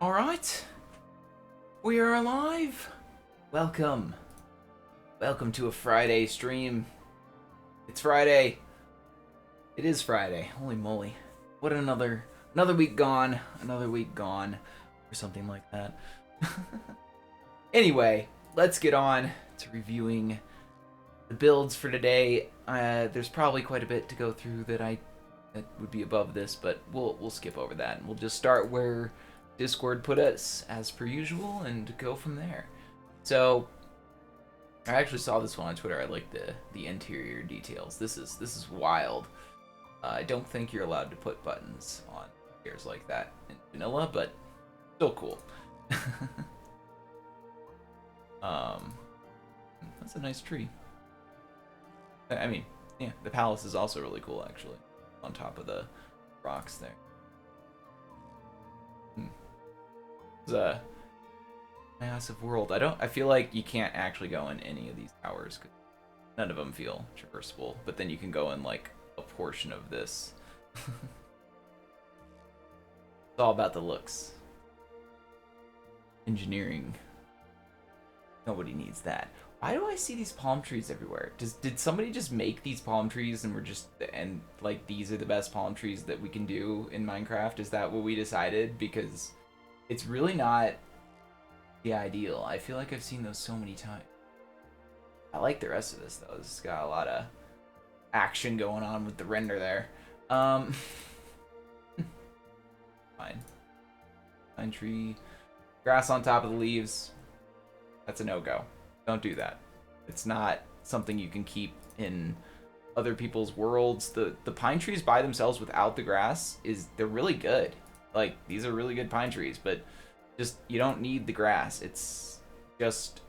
Alright, we are alive. Welcome. Welcome to a Friday stream. It's Friday. It is Friday. Holy moly. What another week gone. Another week gone. Or something like that. Anyway, let's get on to reviewing the builds for today. There's probably quite a bit to go through that would be above this, but we'll skip over that and we'll just start where Discord put us as per usual and go from there. So I actually saw this one on Twitter. I like the interior details. This is wild. I don't think you're allowed to put buttons on chairs like that in vanilla, but still cool. That's a nice tree. I mean, yeah, the palace is also really cool actually, on top of the rocks there. It's a massive world. I feel like you can't actually go in any of these towers because none of them feel traversable, but then you can go in like a portion of this. It's all about the looks. Engineering. Nobody needs that. Why do I see these palm trees everywhere? Did somebody just make these palm trees and like these are the best palm trees that we can do in Minecraft? Is that what we decided? Because it's really not the ideal. I feel like I've seen those so many times. I like the rest of this though. This has got a lot of action going on with the render there. Fine. Pine tree. Grass on top of the leaves. That's a no-go. Don't do that. It's not something you can keep in other people's worlds. The pine trees by themselves without the grass they're really good. Like, these are really good pine trees, but just, you don't need the grass. It's just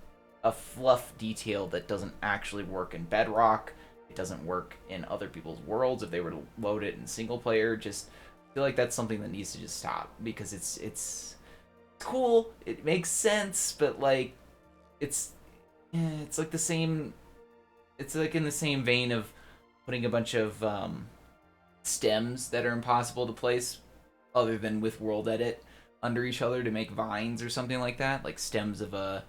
a fluff detail that doesn't actually work in Bedrock. It doesn't work in other people's worlds if they were to load it in single player. Just feel like that's something that needs to just stop, because it's cool, it makes sense, but like it's like the same, it's like in the same vein of putting a bunch of stems that are impossible to place other than with world edit under each other to make vines or something like that, like stems of a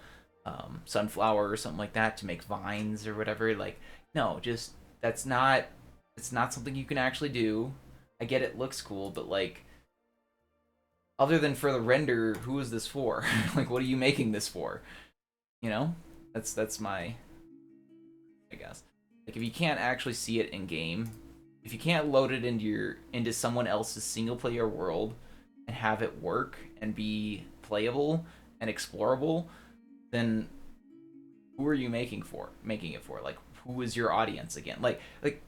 sunflower or something like that to make vines or whatever. Like, no, just it's not something you can actually do. I get it looks cool, but like, other than for the render, who is this for? Like, what are you making this for? You know, that's my, I guess. Like, if you can't actually see it in game, if you can't load it into someone else's single player world and have it work and be playable and explorable, then who are you making it for? Like, who is your audience again? Like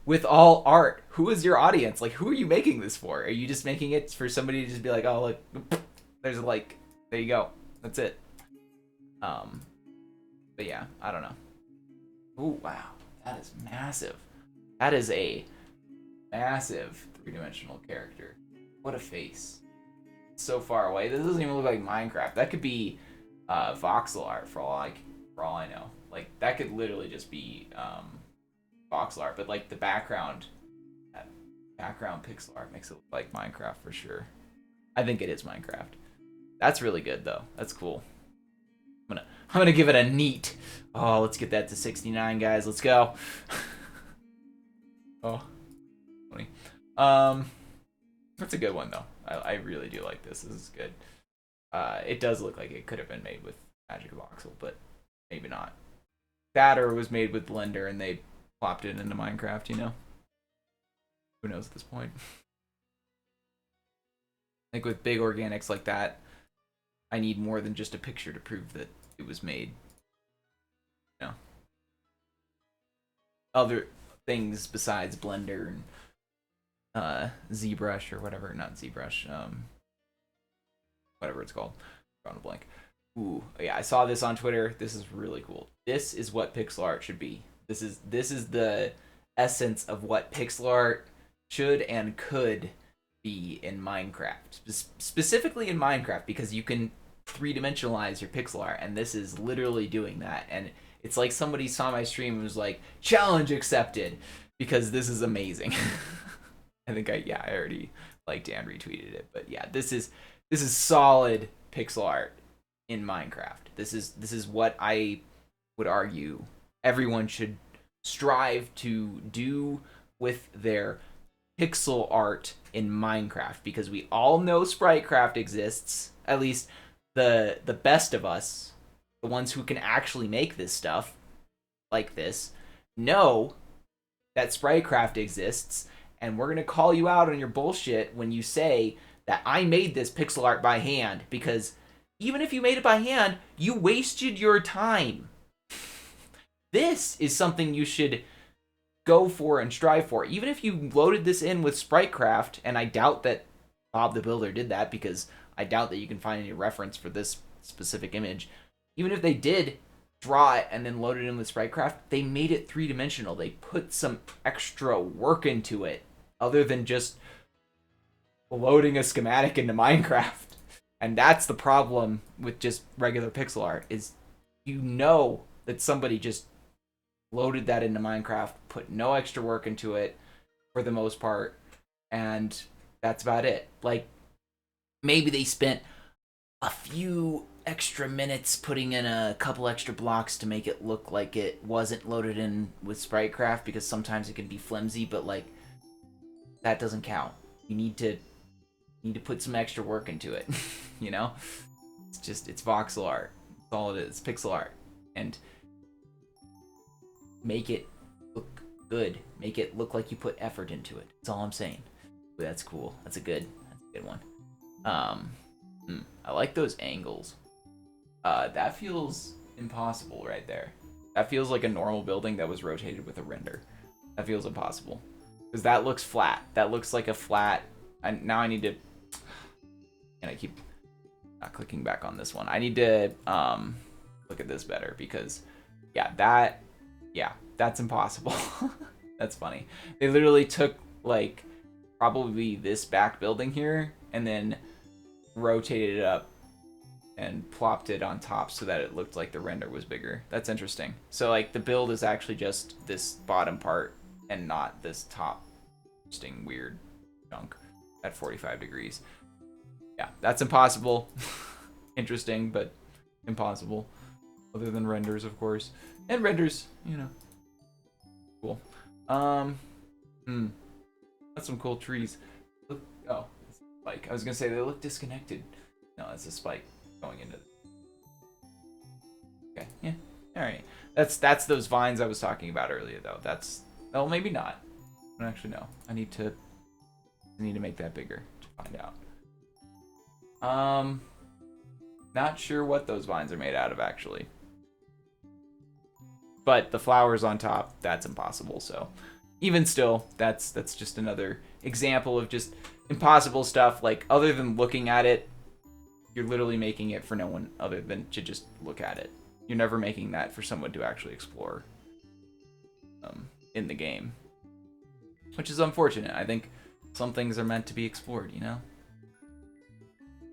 with all art, who is your audience? Like, who are you making this for? Are you just making it for somebody to just be like, oh, look, there's a like, there you go, that's it. But yeah, I don't know. Ooh, wow, that is massive. That is a massive three-dimensional character. What a face. It's so far away. This doesn't even look like Minecraft. That could be voxel art for all I know. Like, that could literally just be voxel art, but like the background, that background pixel art makes it look like Minecraft for sure. I think it is Minecraft. That's really good though. That's cool. I'm gonna give it a neat. Oh, let's get that to 69, guys. Let's go. Oh, funny. That's a good one though. I really do like this. This is good. It does look like it could have been made with Magic Voxel, but maybe not. That or it was made with Blender and they plopped it into Minecraft, you know? Who knows at this point? Like, with big organics like that, I need more than just a picture to prove that it was made. You know? Other things besides Blender and ZBrush or whatever. Not ZBrush. Whatever it's called. Drawing a blank. Ooh, yeah, I saw this on Twitter. This is really cool. This is what pixel art should be. This is the essence of what pixel art should and could be in Minecraft. Specifically in Minecraft, because you can three-dimensionalize your pixel art, and this is literally doing that. And it's like somebody saw my stream and was like, challenge accepted, because this is amazing. I think I already liked and retweeted it, but yeah, this is solid pixel art in Minecraft. This is what I would argue everyone should strive to do with their pixel art in Minecraft, because we all know Spritecraft exists. At least the best of us, the ones who can actually make this stuff like this, know that Spritecraft exists, and we're gonna call you out on your bullshit when you say that I made this pixel art by hand, because even if you made it by hand, you wasted your time. This is something you should go for and strive for. Even if you loaded this in with Spritecraft, and I doubt that Bob the Builder did that, because I doubt that you can find any reference for this specific image. Even if they did draw it and then load it in with Spritecraft, they made it three-dimensional. They put some extra work into it, other than just loading a schematic into Minecraft. And that's the problem with just regular pixel art, is you know that somebody just loaded that into Minecraft, put no extra work into it for the most part, and that's about it. Like, maybe they spent a few extra minutes putting in a couple extra blocks to make it look like it wasn't loaded in with Spritecraft, because sometimes it can be flimsy, but like, that doesn't count. You need to put some extra work into it. You know, it's voxel art. That's all it is. It's pixel art. And make it look good. Make it look like you put effort into it. That's all I'm saying. But that's cool. That's a good one. I like those angles. That feels impossible right there. That feels like a normal building that was rotated with a render. That feels impossible. Because that looks flat. That looks like a flat... now I need to... And I keep not clicking back on this one. I need to look at this better, because... Yeah, that's impossible. That's funny. They literally took, like, probably this back building here, and then rotated it up and plopped it on top so that it looked like the render was bigger. That's interesting. So, like, the build is actually just this bottom part and not this top interesting weird chunk at 45 degrees. Yeah, that's impossible. Interesting, but impossible. Other than renders, of course. And renders, you know. Cool. That's some cool trees. Look, oh, it's a spike. I was gonna say they look disconnected. No, it's a spike going into. Okay, yeah, all right. That's those vines I was talking about earlier, though. That's maybe not. I don't actually know. I need to make that bigger to find out. Not sure what those vines are made out of, actually. But the flowers on top, that's impossible. So even still, that's just another example of just impossible stuff. Like, other than looking at it, you're literally making it for no one other than to just look at it. You're never making that for someone to actually explore in the game, which is unfortunate. I think some things are meant to be explored, you know?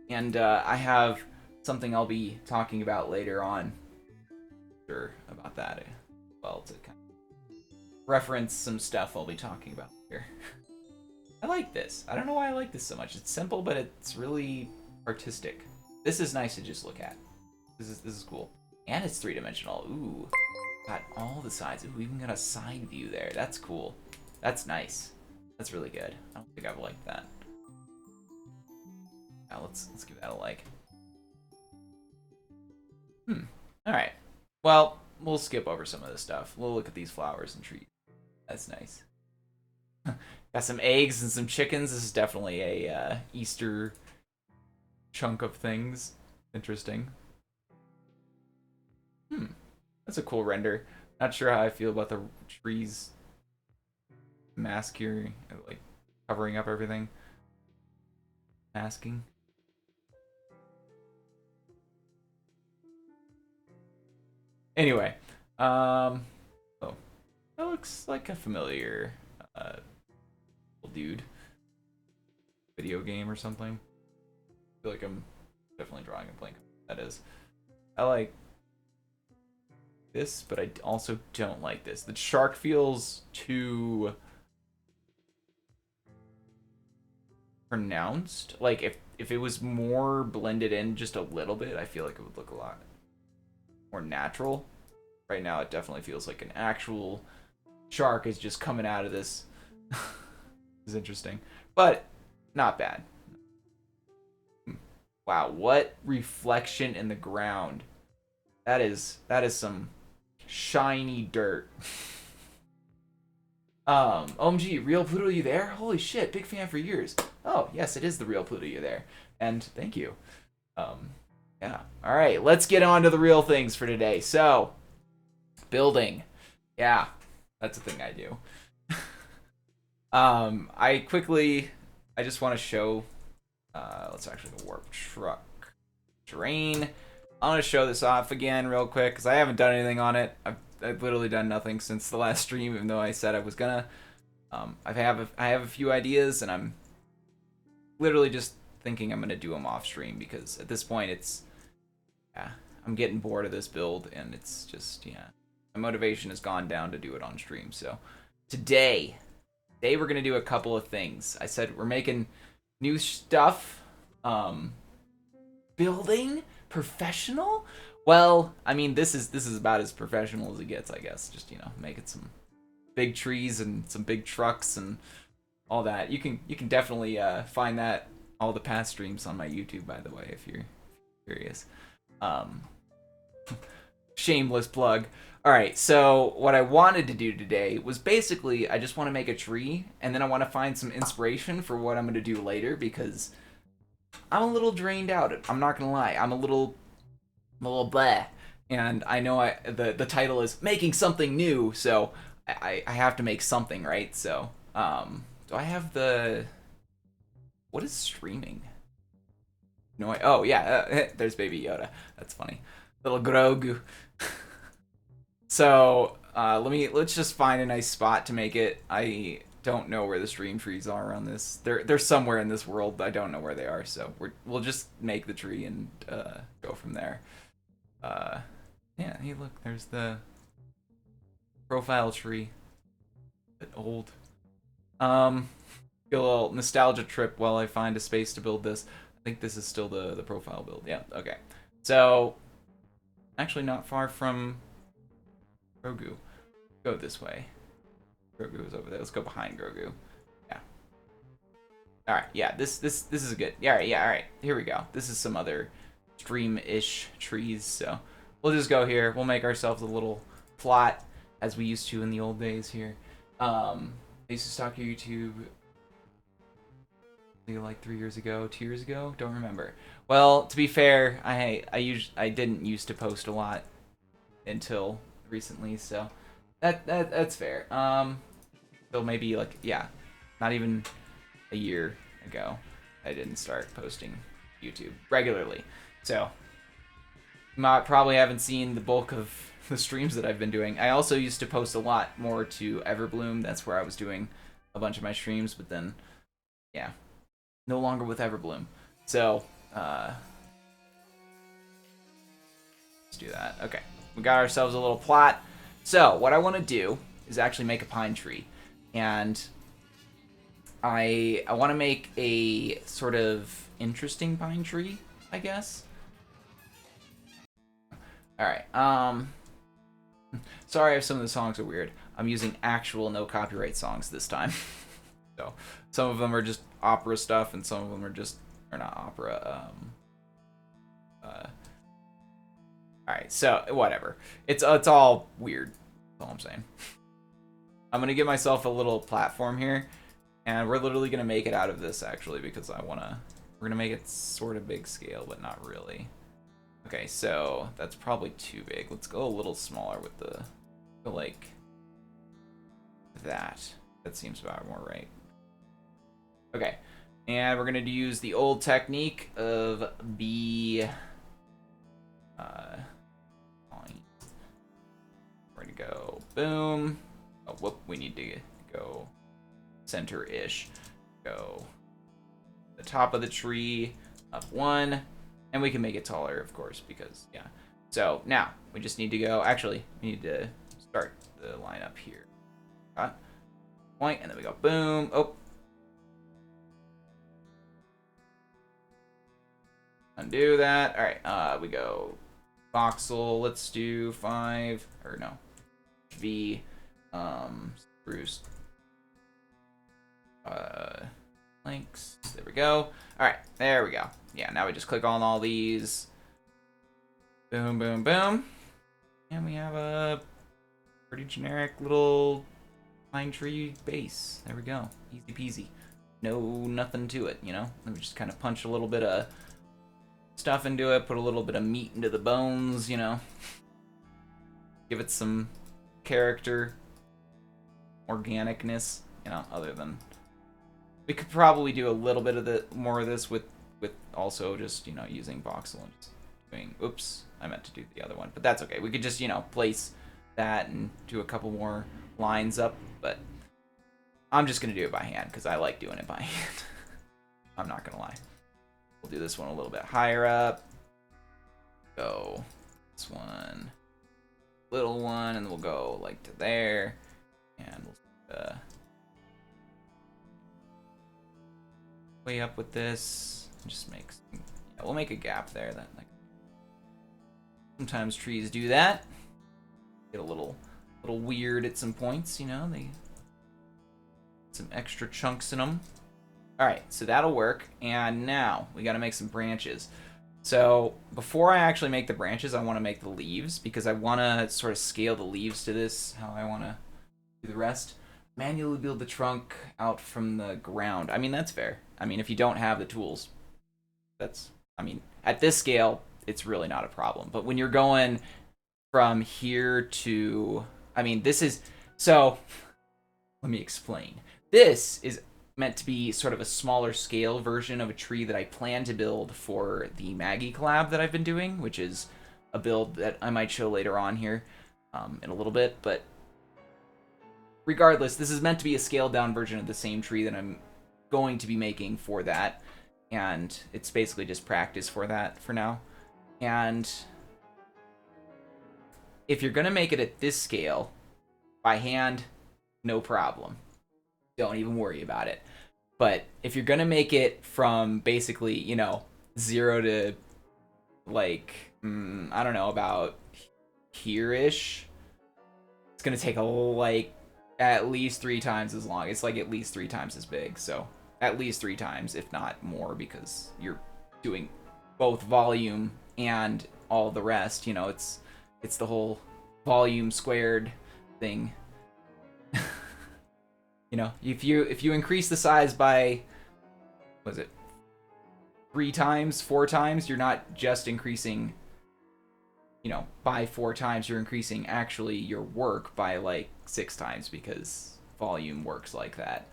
And I have something I'll be talking about later on. Sure about that. Well, to kind of reference some stuff I'll be talking about here. I like this. I don't know why I like this so much. It's simple, but it's really artistic. This is nice to just look at. This is cool. And it's three-dimensional. Ooh. Got all the sides. Ooh, we even got a side view there. That's cool. That's nice. That's really good. I don't think I've liked that. Now let's give that a like. Alright. Well, we'll skip over some of this stuff. We'll look at these flowers and trees. That's nice. Got some eggs and some chickens. This is definitely a Easter chunk of things. Interesting. That's a cool render. Not sure how I feel about the trees mask here, like covering up everything. Masking. Anyway, oh, that looks like a familiar dude. Video game or something. I feel like I'm definitely drawing a blank. That is. I like this, but I also don't like this. The shark feels too pronounced. Like, if it was more blended in just a little bit, I feel like it would look a lot more natural. Right now, it definitely feels like an actual shark is just coming out of this. It's interesting, but not bad. Wow, what reflection in the ground. That is some shiny dirt. OMG, real Pluto, you there? Holy shit, big fan for years. Oh, yes, it is the real Pluto, you there. And thank you. Yeah. All right, let's get on to the real things for today. So, building. Yeah, that's a thing I do. I just want to show, let's actually go warp truck terrain. I want to show this off again real quick because I haven't done anything on it. I've literally done nothing since the last stream, even though I said I was gonna. I have a few ideas, and I'm literally just thinking I'm gonna do them off stream because at this point I'm getting bored of this build, and it's just my motivation has gone down to do it on stream. So today we're gonna do a couple of things. I said we're making new stuff. Building professional. Well, I mean, this is about as professional as it gets, I guess. Just making some big trees and some big trucks and all that. You can definitely find that all the past streams on my YouTube, by the way, if you're curious. Shameless plug. All right, so what I wanted to do today was basically I just want to make a tree, and then I want to find some inspiration for what I'm going to do later because I'm a little drained out. I'm not gonna lie. I'm a little bleh. And I know the title is making something new, so I have to make something, right? So do I have the what is streaming? No, oh yeah, there's Baby Yoda. That's funny, little Grogu. So let's just find a nice spot to make it. I don't know where the stream trees are on this. They're somewhere in this world. I don't know where they are, so we'll just make the tree and go from there. Yeah, hey look, there's the profile tree. Bit old. Get a little nostalgia trip while I find a space to build this. I think this is still the profile build. Yeah, okay. So actually not far from Grogu. Go this way. Grogu is over there. Let's go behind Grogu. Yeah. All right. Yeah. This is good. Yeah. All right. Yeah. All right. Here we go. This is some other stream-ish trees. So we'll just go here. We'll make ourselves a little plot as we used to in the old days here. I used to stalk your YouTube like 3 years ago, 2 years ago. Don't remember. Well, to be fair, I didn't used to post a lot until recently, so that's fair. So maybe like not even a year ago, I didn't start posting YouTube regularly. So you probably haven't seen the bulk of the streams that I've been doing. I also used to post a lot more to Everbloom. That's where I was doing a bunch of my streams, but then no longer with Everbloom. So let's do that. Okay, we got ourselves a little plot. So what I want to do is actually make a pine tree, and I want to make a sort of interesting pine tree, I guess. All right. Sorry if some of the songs are weird. I'm using actual no copyright songs this time. So some of them are just opera stuff, and some of them are not opera. All right, so whatever. It's all weird. That's all I'm saying. I'm gonna give myself a little platform here, and we're literally gonna make it out of this actually because we're gonna make it sort of big scale, but not really. Okay, so that's probably too big. Let's go a little smaller with like that. That seems about more right. Okay, and we're gonna use the old technique of we're gonna go boom. Oh, whoop, we need to go center-ish. Go the top of the tree, up one, and we can make it taller, of course, because So now we just need to go. Actually, we need to start the line up here. Got point, and then we go boom. Oh. Undo that. All right, we go voxel. Let's do 5 or no, V, spruce, links. There we go. All right, there we go. Yeah, now we just click on all these. Boom, boom, boom, and we have a pretty generic little pine tree base. There we go. Easy peasy. No, nothing to it, you know? Let me just kind of punch a little bit of stuff into it, put a little bit of meat into the bones, you know? Give it some character, organicness, you know, other than... We could probably do a little bit of more of this with also just, you know, using voxel and just doing... Oops, I meant to do the other one, but that's okay. We could just, you know, place that and do a couple more lines up, but I'm just going to do it by hand because I like doing it by hand. I'm not going to lie. We'll do this one a little bit higher up. Go this one, little one, and we'll go like to there, and we'll way up with this. Just make some, yeah, we'll make a gap there. That like sometimes trees do that. Get a little weird at some points, you know. They some extra chunks in them. All right, so that'll work. And now we got to make some branches. So before I actually make the branches, I want to make the leaves because I want to sort of scale the leaves to this, how I want to do the rest. Manually build the trunk out from the ground. I mean, that's fair. I mean, if you don't have the tools, that's, I mean, at this scale, it's really not a problem. But when you're going from here to, I mean, this is, so let me explain. This is meant to be sort of a smaller scale version of a tree that I plan to build for the Maggie collab that I've been doing, which is a build that I might show later on here in a little bit. But regardless, this is meant to be a scaled down version of the same tree that I'm going to be making for that. And it's basically just practice for that for now. And if you're going to make it at this scale, by hand, no problem. Don't even worry about it. But if you're going to make it from basically, you know, 0 to like, I don't know, about here-ish, it's going to take like at least 3 times as long. It's like at least 3 times as big. So at least 3 times, if not more, because you're doing both volume and all the rest. You know, it's the whole volume squared thing. You know, if you increase the size by, what is it, 3 times, 4 times, you're not just increasing, you know, by 4 times, you're increasing actually your work by like 6 times because volume works like that.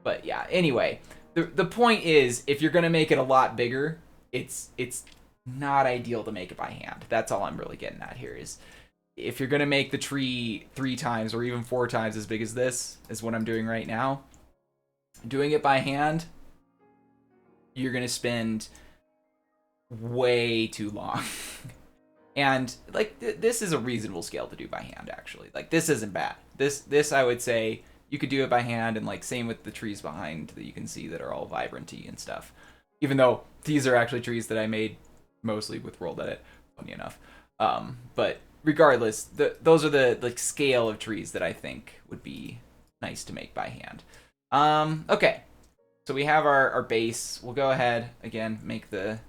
But yeah, anyway, the point is, if you're gonna make it a lot bigger, it's not ideal to make it by hand. That's all I'm really getting at here is, if you're going to make the tree 3 times or even 4 times as big as this, is what I'm doing right now, doing it by hand, you're going to spend way too long. And, like, this is a reasonable scale to do by hand, actually. Like, this isn't bad. This I would say, you could do it by hand, and, like, same with the trees behind that you can see that are all vibranty and stuff. Even though these are actually trees that I made mostly with World Edit, funny enough. But regardless, those are the like scale of trees that I think would be nice to make by hand. Okay, so we have our base. We'll go ahead again, make the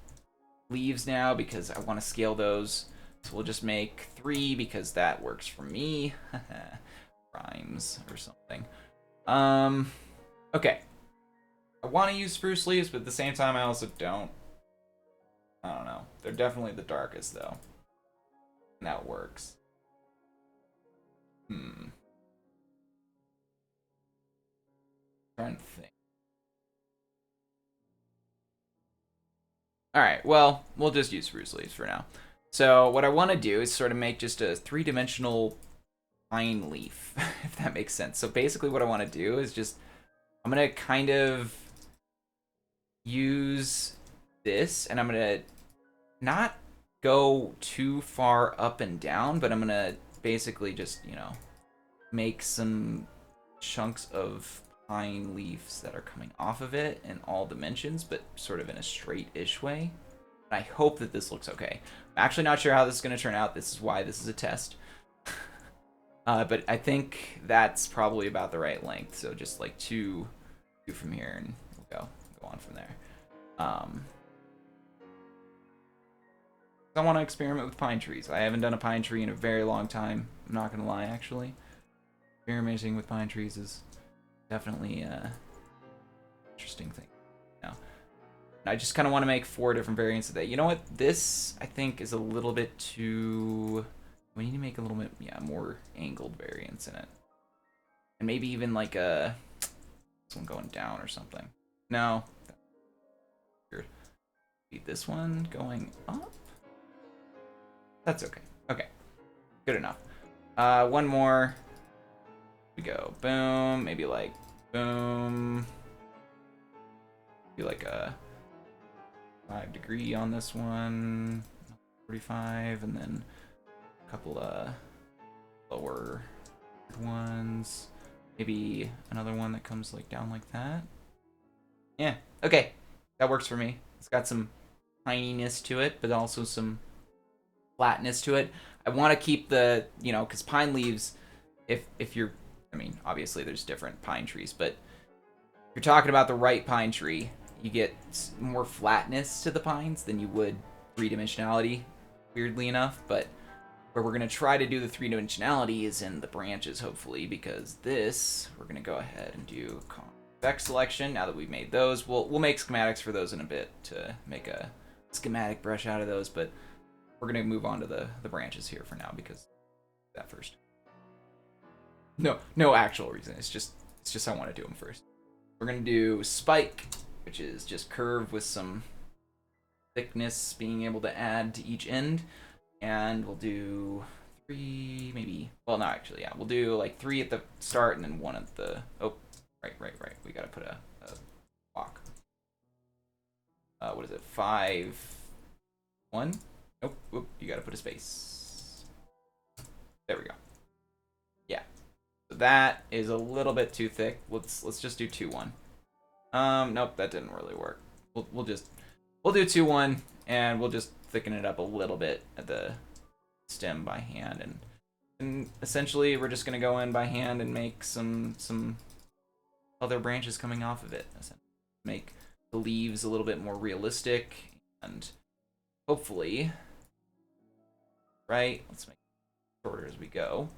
leaves now because I want to scale those. So we'll just make 3 because that works for me. Rhymes or something. Okay. I want to use spruce leaves, but at the same time I also don't. I don't know. They're definitely the darkest though. That works. Trying to think. Alright, well, we'll just use spruce leaves for now. So what I want to do is sort of make just a 3-dimensional pine leaf, if that makes sense. So basically what I want to do is just, I'm going to kind of use this, and I'm going to not go too far up and down, but I'm going to basically just, you know, make some chunks of pine leaves that are coming off of it in all dimensions, but sort of in a straight-ish way. I hope that this looks okay. I'm actually not sure how this is going to turn out. This is why this is a test. But I think that's probably about the right length. So just like two from here, and we'll go on from there. I want to experiment with pine trees. I haven't done a pine tree in a very long time. I'm not gonna lie, actually. Experimenting with pine trees is definitely an interesting thing. Now, I just kind of want to make 4 different variants of that. You know what? This, I think, is a little bit too... We need to make a little bit, more angled variants in it. And maybe even like this one going down or something. No. Weird. This one going up? That's okay. Okay. Good enough. One more. We go. Boom. Maybe like boom. Be like a 5-degree on this one. 45, and then a couple of lower ones. Maybe another one that comes like down like that. Yeah. Okay. That works for me. It's got some tininess to it, but also some flatness to it. I want to keep the, because pine leaves, if you're, I mean, obviously there's different pine trees, but if you're talking about the right pine tree, you get more flatness to the pines than you would 3-dimensionality, weirdly enough. But where we're going to try to do the 3-dimensionality is in the branches, hopefully, because this, we're going to go ahead and do convex selection. Now that we've made those, we'll make schematics for those in a bit to make a schematic brush out of those, but we're going to move on to the branches here for now, because that first. No actual reason. It's just I want to do them first. We're going to do spike, which is just curve with some thickness being able to add to each end. And we'll do 3, maybe. Well, no, actually, yeah. We'll do like 3 at the start and then 1 at the. Oh, right. We got to put a block. What is it? 5, 1. Nope. Whoop, you got to put a space. There we go. Yeah. So that is a little bit too thick. Let's just do 2, 1. Nope, that didn't really work. We'll do 2, 1, and we'll just thicken it up a little bit at the stem by hand, and essentially we're just gonna go in by hand and make some other branches coming off of it. Make the leaves a little bit more realistic, and hopefully, right? Let's make it shorter as we go.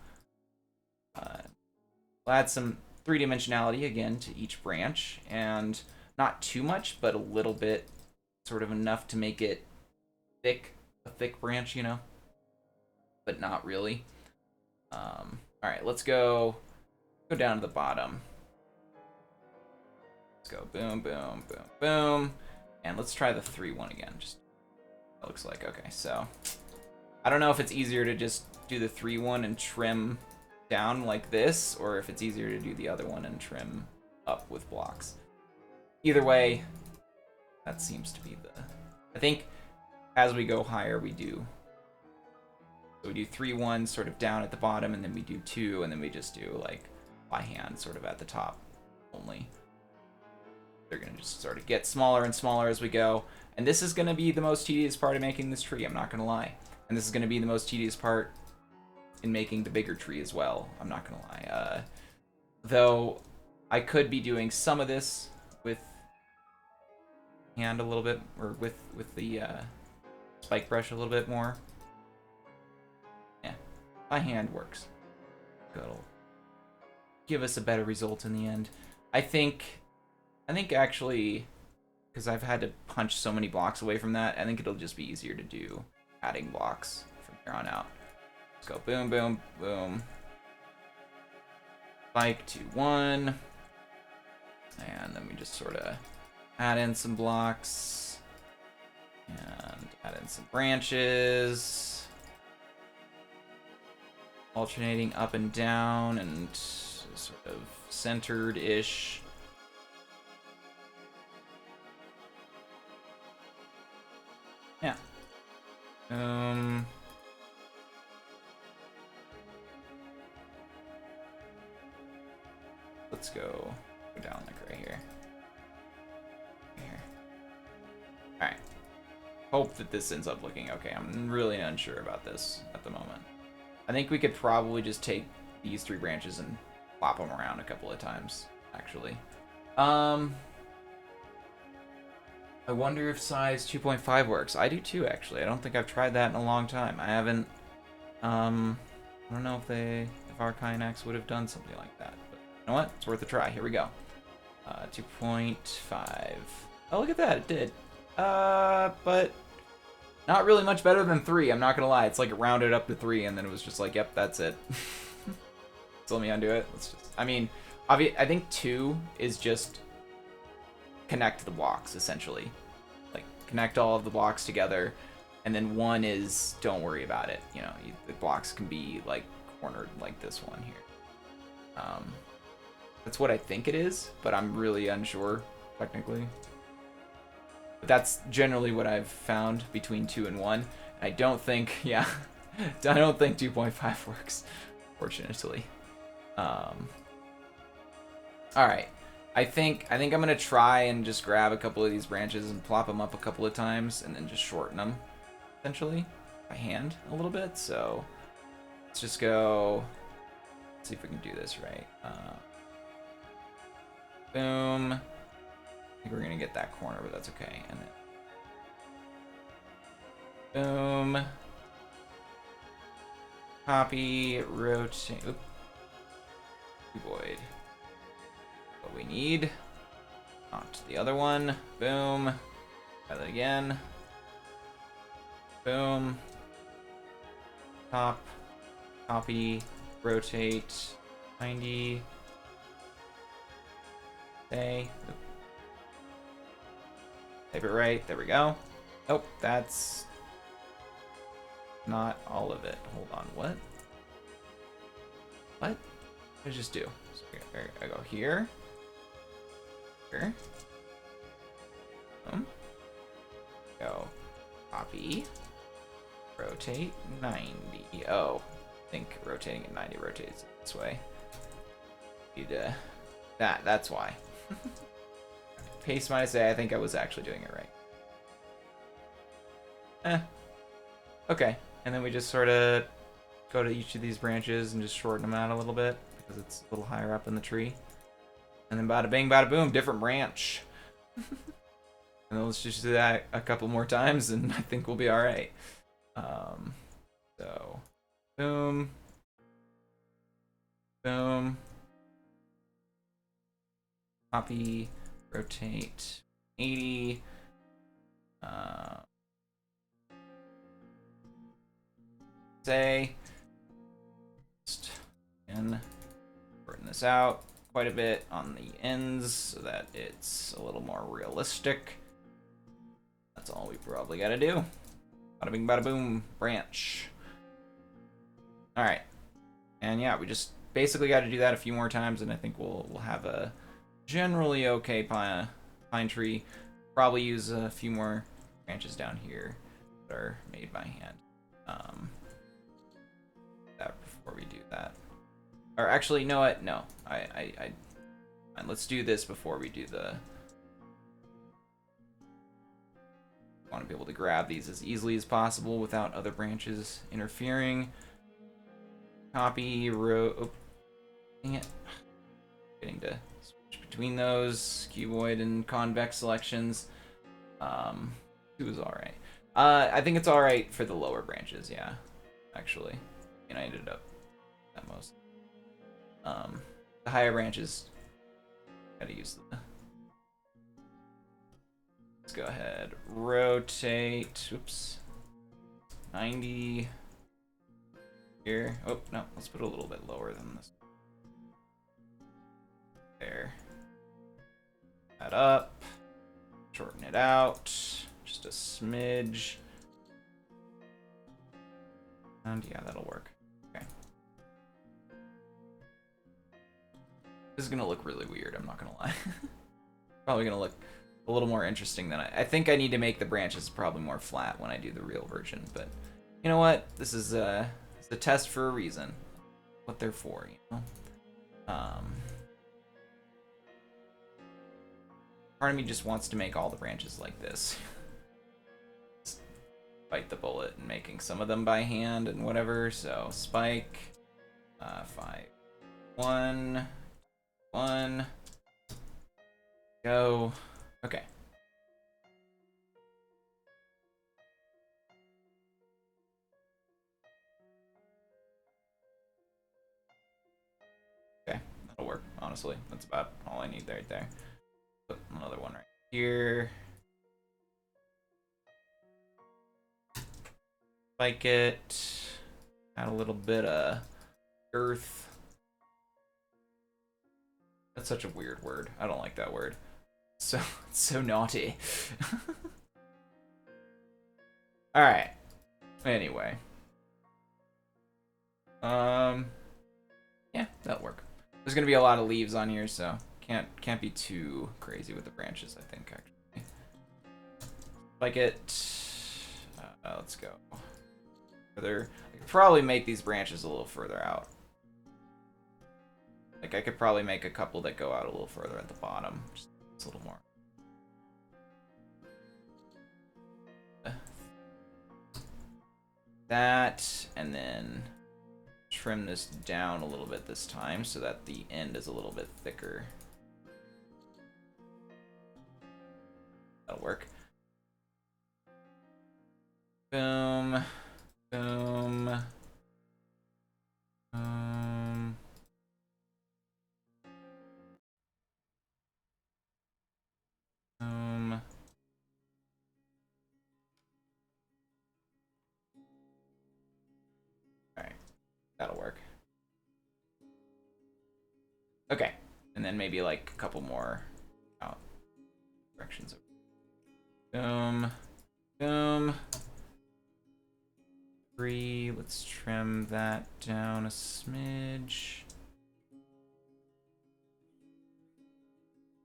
We'll add some 3-dimensionality again to each branch, and not too much, but a little bit, sort of enough to make it a thick branch, but not really. All right, let's go down to the bottom. Let's go boom, boom, boom, boom, and let's try the 3, 1 again. Just that looks like okay. So I don't know if it's easier to just do the 3, 1 and trim down like this, or if it's easier to do the other one and trim up with blocks. Either way, that seems to be I think as we go higher, we do. So we do 3, 1 sort of down at the bottom, and then we do 2, and then we just do like by hand sort of at the top only. They're going to just sort of get smaller and smaller as we go. And this is going to be the most tedious part of making this tree, I'm not going to lie. And this is going to be the most tedious part in making the bigger tree as well, I'm not going to lie. Though I could be doing some of this with hand a little bit, or with the spike brush a little bit more. Yeah, by hand works. It'll give us a better result in the end. I think actually, because I've had to punch so many blocks away from that, I think it'll just be easier to do adding blocks from here on out. Let's go boom, boom, boom. Spike 2, 1. And then we just sort of add in some blocks. And add in some branches. Alternating up and down and sort of centered-ish. Yeah. Let's go down like right here. Alright. hope that this ends up looking okay. I'm really unsure about this at the moment. I think we could probably just take these 3 branches and flop them around a couple of times, actually. I wonder if size 2.5 works. I do too, actually. I don't think I've tried that in a long time. I haven't, I don't know if Arcanax would have done something like that, but you know what? It's worth a try. Here we go. 2.5. Oh, look at that. It did. But not really much better than 3. I'm not gonna lie. It's like it rounded up to 3, and then it was just like, yep, that's it. So let me undo it. Let's just. I mean, I think 2 is just connect the blocks essentially, like connect all of the blocks together, and then 1 is don't worry about it. You know, the blocks can be like cornered like this one here. That's what I think it is, but I'm really unsure technically. But that's generally what I've found between 2 and 1. I don't think, yeah, I don't think 2.5 works, fortunately. All right, I think I'm gonna try and just grab a couple of these branches and plop them up a couple of times, and then just shorten them, essentially, by hand a little bit. So let's just go. Let's see if we can do this right. Boom. I think we're gonna get that corner, but that's okay. And then boom. Copy, rotate. Oop. Void. What we need. Not the other one. Boom. Try that again. Boom. Top. Copy. Rotate. 90. Stay. Type it right. There we go. Oh, that's not all of it. Hold on. What? What? What did I just do? So I go here. Here. Boom. Go. Copy. Rotate 90. Oh, I think rotating at 90 rotates this way. Need to. That's why. Paste minus A, I think I was actually doing it right. Okay, and then we just sort of go to each of these branches and just shorten them out a little bit because it's a little higher up in the tree. And then bada bing, bada boom, different branch. And then let's just do that a couple more times and I think we'll be all right. So, boom. Boom. Copy, rotate 80. Say, and shorten this out quite a bit on the ends so that it's a little more realistic. That's all we probably got to do. Bada bing, bada boom, branch. All right, and yeah, we just basically got to do that a few more times, and I think we'll have a generally okay pine tree. Probably use a few more branches down here that are made by hand. That before we do that, or actually, you know what? No, let's do this before we do the. I want to be able to grab these as easily as possible without other branches interfering. Copy, oh, dang it. Getting to switch between those cuboid and convex selections. 2 is alright. I think it's alright for the lower branches, yeah. Actually. And I ended up at most. The higher branches, gotta use the. Let's go ahead. Rotate. Oops. 90. Here. Oh, no. Let's put it a little bit lower than this. There. That up. Shorten it out. Just a smidge. And yeah, that'll work. Okay. This is gonna look really weird, I'm not gonna lie. Probably gonna look a little more interesting than I think I need to make the branches probably more flat when I do the real version, but you know what? This is it's a test for a reason. What they're for, you know? Part of me just wants to make all the branches like this. bite the bullet and making some of them by hand and whatever. So spike, 5, 1, 1, go. Okay. Okay, that'll work, honestly. That's about all I need right there. Put another one right here. Spike it. Add a little bit of earth. That's such a weird word. I don't like that word. So, it's so naughty. Alright. Anyway. Yeah, that'll work. There's gonna be a lot of leaves on here, so can't be too crazy with the branches, I think, actually. Like it. Let's go. Further. I could probably make these branches a little further out. Like, I could probably make a couple that go out a little further at the bottom. Just a little more. That, and then trim this down a little bit this time so that the end is a little bit thicker. That'll work. Boom. Boom. Alright. That'll work. Okay. And then maybe like a couple more out directions. Boom. Boom. 3. Let's trim that down a smidge.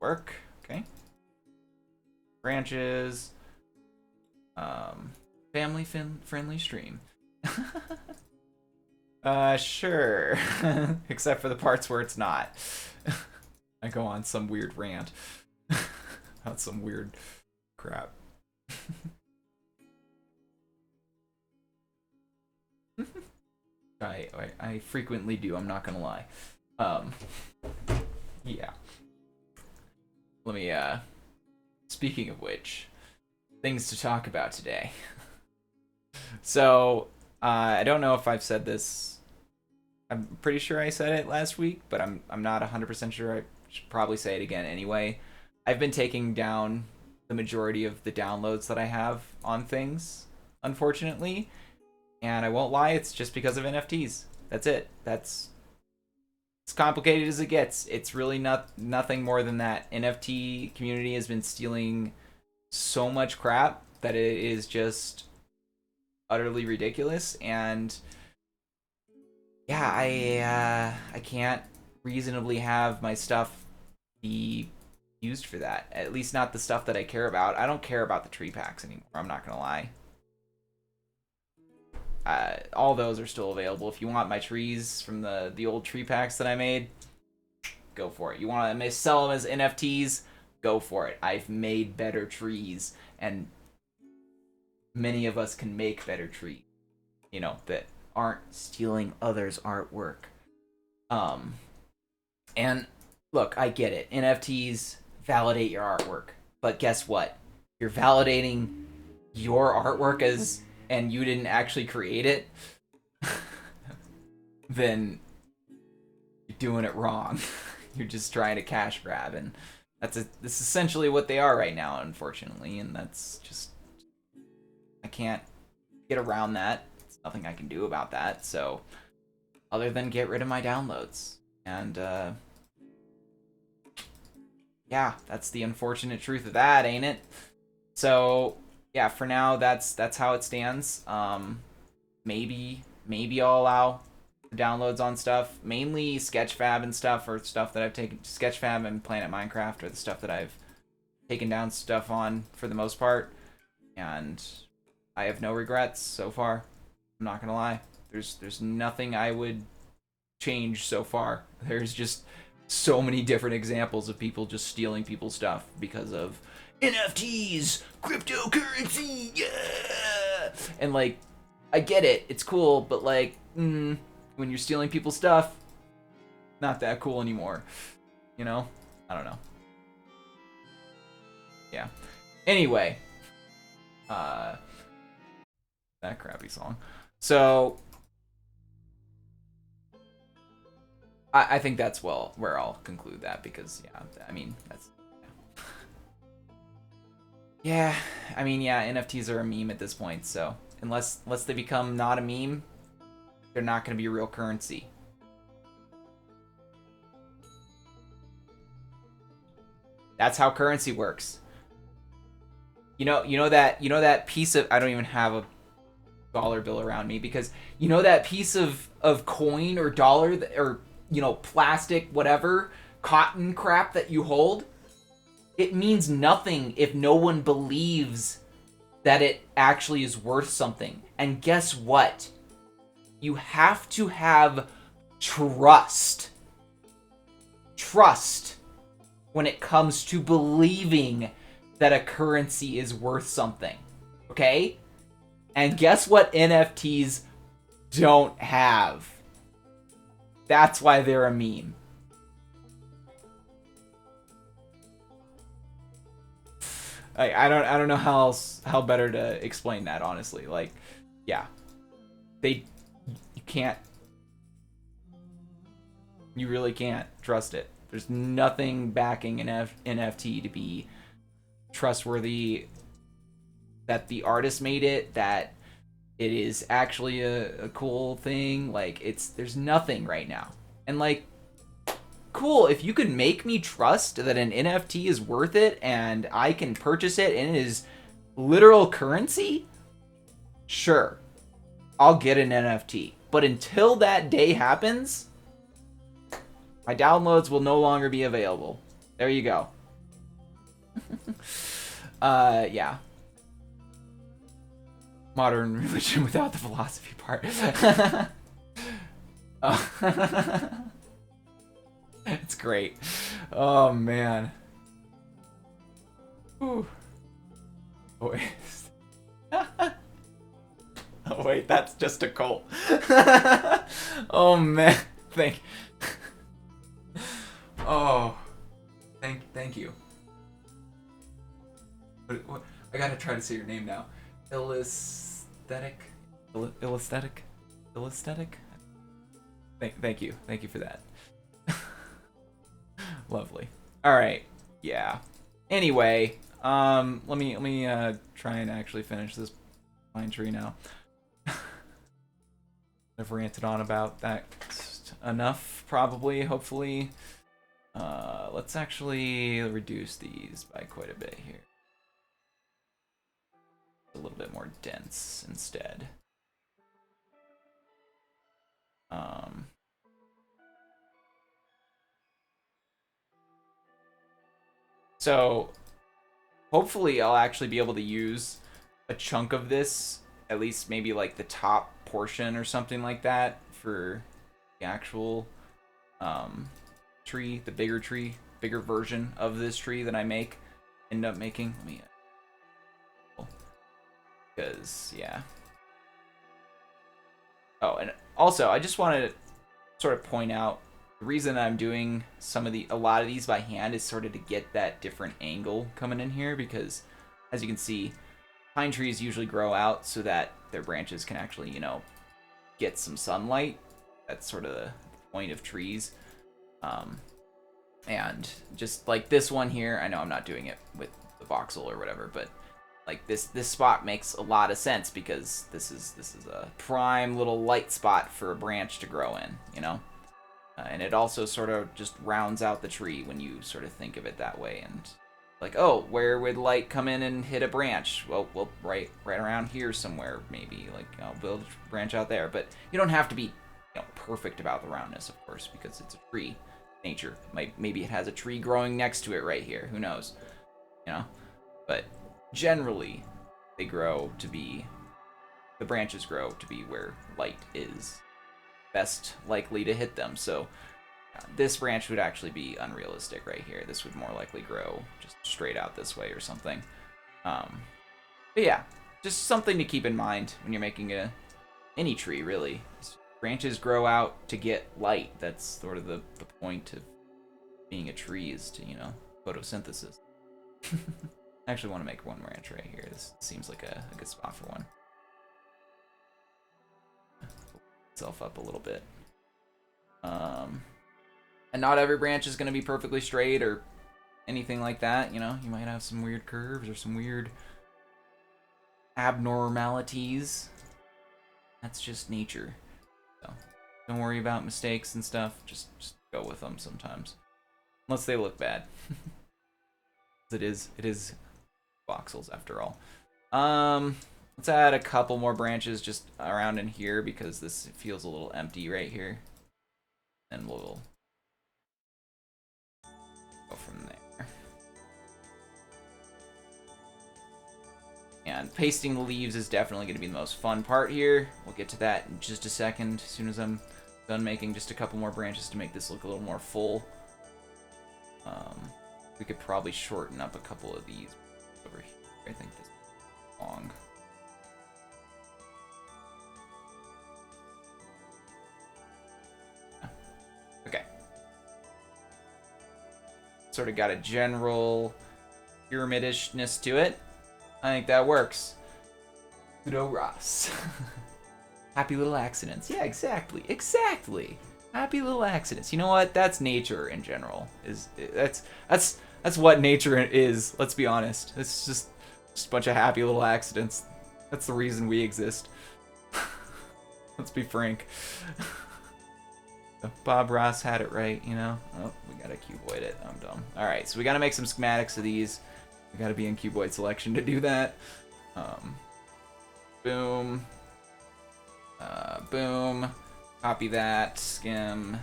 Work. Okay. Branches. Family friendly stream. Sure. Except for the parts where it's not. I go on some weird rant about some weird crap. I frequently do, I'm not gonna lie. Yeah. Let me, speaking of which, things to talk about today. So, I don't know if I've said this. I'm pretty sure I said it last week, but I'm not 100% sure. I should probably say it again anyway. I've been taking down the majority of the downloads that I have on things, unfortunately. And I won't lie, it's just because of NFTs. That's it. That's as complicated as it gets. It's really nothing more than that. NFT community has been stealing so much crap that it is just utterly ridiculous. And yeah, I can't reasonably have my stuff be used for that. At least not the stuff that I care about. I don't care about the tree packs anymore. I'm not gonna lie. All those are still available. If you want my trees from the old tree packs that I made, go for it. You want to sell them as NFTs, go for it. I've made better trees, and many of us can make better trees, you know, that aren't stealing others' artwork. And look, I get it. NFTs validate your artwork, but guess what? You're validating your artwork and you didn't actually create it, then you're doing it wrong. You're just trying to cash grab, and that's essentially what they are right now, unfortunately, and that's just, I can't get around that. There's nothing I can do about that, so other than get rid of my downloads. And yeah, that's the unfortunate truth of that, ain't it? So yeah, for now, that's how it stands. Maybe I'll allow downloads on stuff, mainly Sketchfab and stuff, or stuff that I've taken. Sketchfab and Planet Minecraft are the stuff that I've taken down stuff on for the most part, and I have no regrets so far. I'm not gonna lie. There's nothing I would change so far. There's just so many different examples of people just stealing people's stuff because of NFTs, cryptocurrency, yeah! And like, I get it, it's cool, but like, when you're stealing people's stuff, not that cool anymore. You know? I don't know. Yeah. Anyway, that crappy song. So I think that's where I'll conclude that, because yeah, I mean that's yeah, I mean yeah, NFTs are a meme at this point, so unless they become not a meme, they're not going to be real currency. That's how currency works. You know that piece of, I don't even have a dollar bill around me, because you know that piece of coin or dollar that, or plastic, whatever, cotton crap that you hold, it means nothing if no one believes that it actually is worth something. And guess what? You have to have trust. Trust when it comes to believing that a currency is worth something. Okay? And guess what NFTs don't have? That's why they're a meme. I don't know how better to explain that, honestly. Like, yeah. You can't. You really can't trust it. There's nothing backing an NFT to be trustworthy, that the artist made it, that it is actually a cool thing. Like, there's nothing right now. And like, cool, if you can make me trust that an NFT is worth it and I can purchase it and it is literal currency, sure, I'll get an NFT. But until that day happens, my downloads will no longer be available. There you go. Yeah. Modern religion without the philosophy part. It's great. Oh, man. Whew. Oh, wait. Oh, wait, that's just a cult. Oh, man. Oh. Thank you. What? I gotta try to say your name now. Illisthetic? Thank you. Thank you for that. Lovely. All right. Yeah. Anyway, let me try and actually finish this pine tree now. I've ranted on about that enough, probably, hopefully. Let's actually reduce these by quite a bit here. A little bit more dense instead. So hopefully I'll actually be able to use a chunk of this, at least maybe like the top portion or something like that, for the actual tree, the bigger version of this tree that I end up making. Let me, because yeah. Oh, and also I just wanted to sort of point out, the reason I'm doing a lot of these by hand is sort of to get that different angle coming in here, because as you can see, pine trees usually grow out so that their branches can actually, get some sunlight. That's sort of the point of trees. And just like this one here, I know I'm not doing it with the voxel or whatever, but like this spot makes a lot of sense, because this is a prime little light spot for a branch to grow in, and it also sort of just rounds out the tree when you sort of think of it that way. And like, oh, where would light come in and hit a branch? Well, right around here somewhere, maybe. Like, I'll build a branch out there. But you don't have to be, perfect about the roundness, of course, because it's a tree. Nature. Maybe it has a tree growing next to it right here. Who knows? But generally, the branches grow to be where light is best likely to hit them. So this branch would actually be unrealistic right here. This would more likely grow just straight out this way or something. But yeah, just something to keep in mind when you're making any tree, really. Branches grow out to get light. That's sort of the point of being a tree, is to, you know, photosynthesis. I actually want to make one branch right here. This seems like a good spot for one. Pull itself up a little bit. And not every branch is going to be perfectly straight or anything like that. You know, you might have some weird curves or some weird abnormalities. That's just nature. So don't worry about mistakes and stuff. Just go with them sometimes, unless they look bad. it is voxels after all. Let's add a couple more branches just around in here because this feels a little empty right here, and we'll go from there. And pasting the leaves is definitely going to be the most fun part here. We'll get to that in just a second, as soon as I'm done making just a couple more branches to make this look a little more full. We could probably shorten up a couple of these over here. I think this is long. Okay. Sort of got a general pyramidishness to it. I think that works. Kudo Ross. Happy little accidents. Yeah, exactly. Exactly. Happy little accidents. You know what? That's nature in general. That's what nature is. Let's be honest. It's just a bunch of happy little accidents. That's the reason we exist. Let's be frank. Bob Ross had it right, you know? Oh, we gotta cuboid it. I'm dumb. Alright, so we gotta make some schematics of these. We gotta be in cuboid selection to do that. Boom. Boom. Copy that. Skim.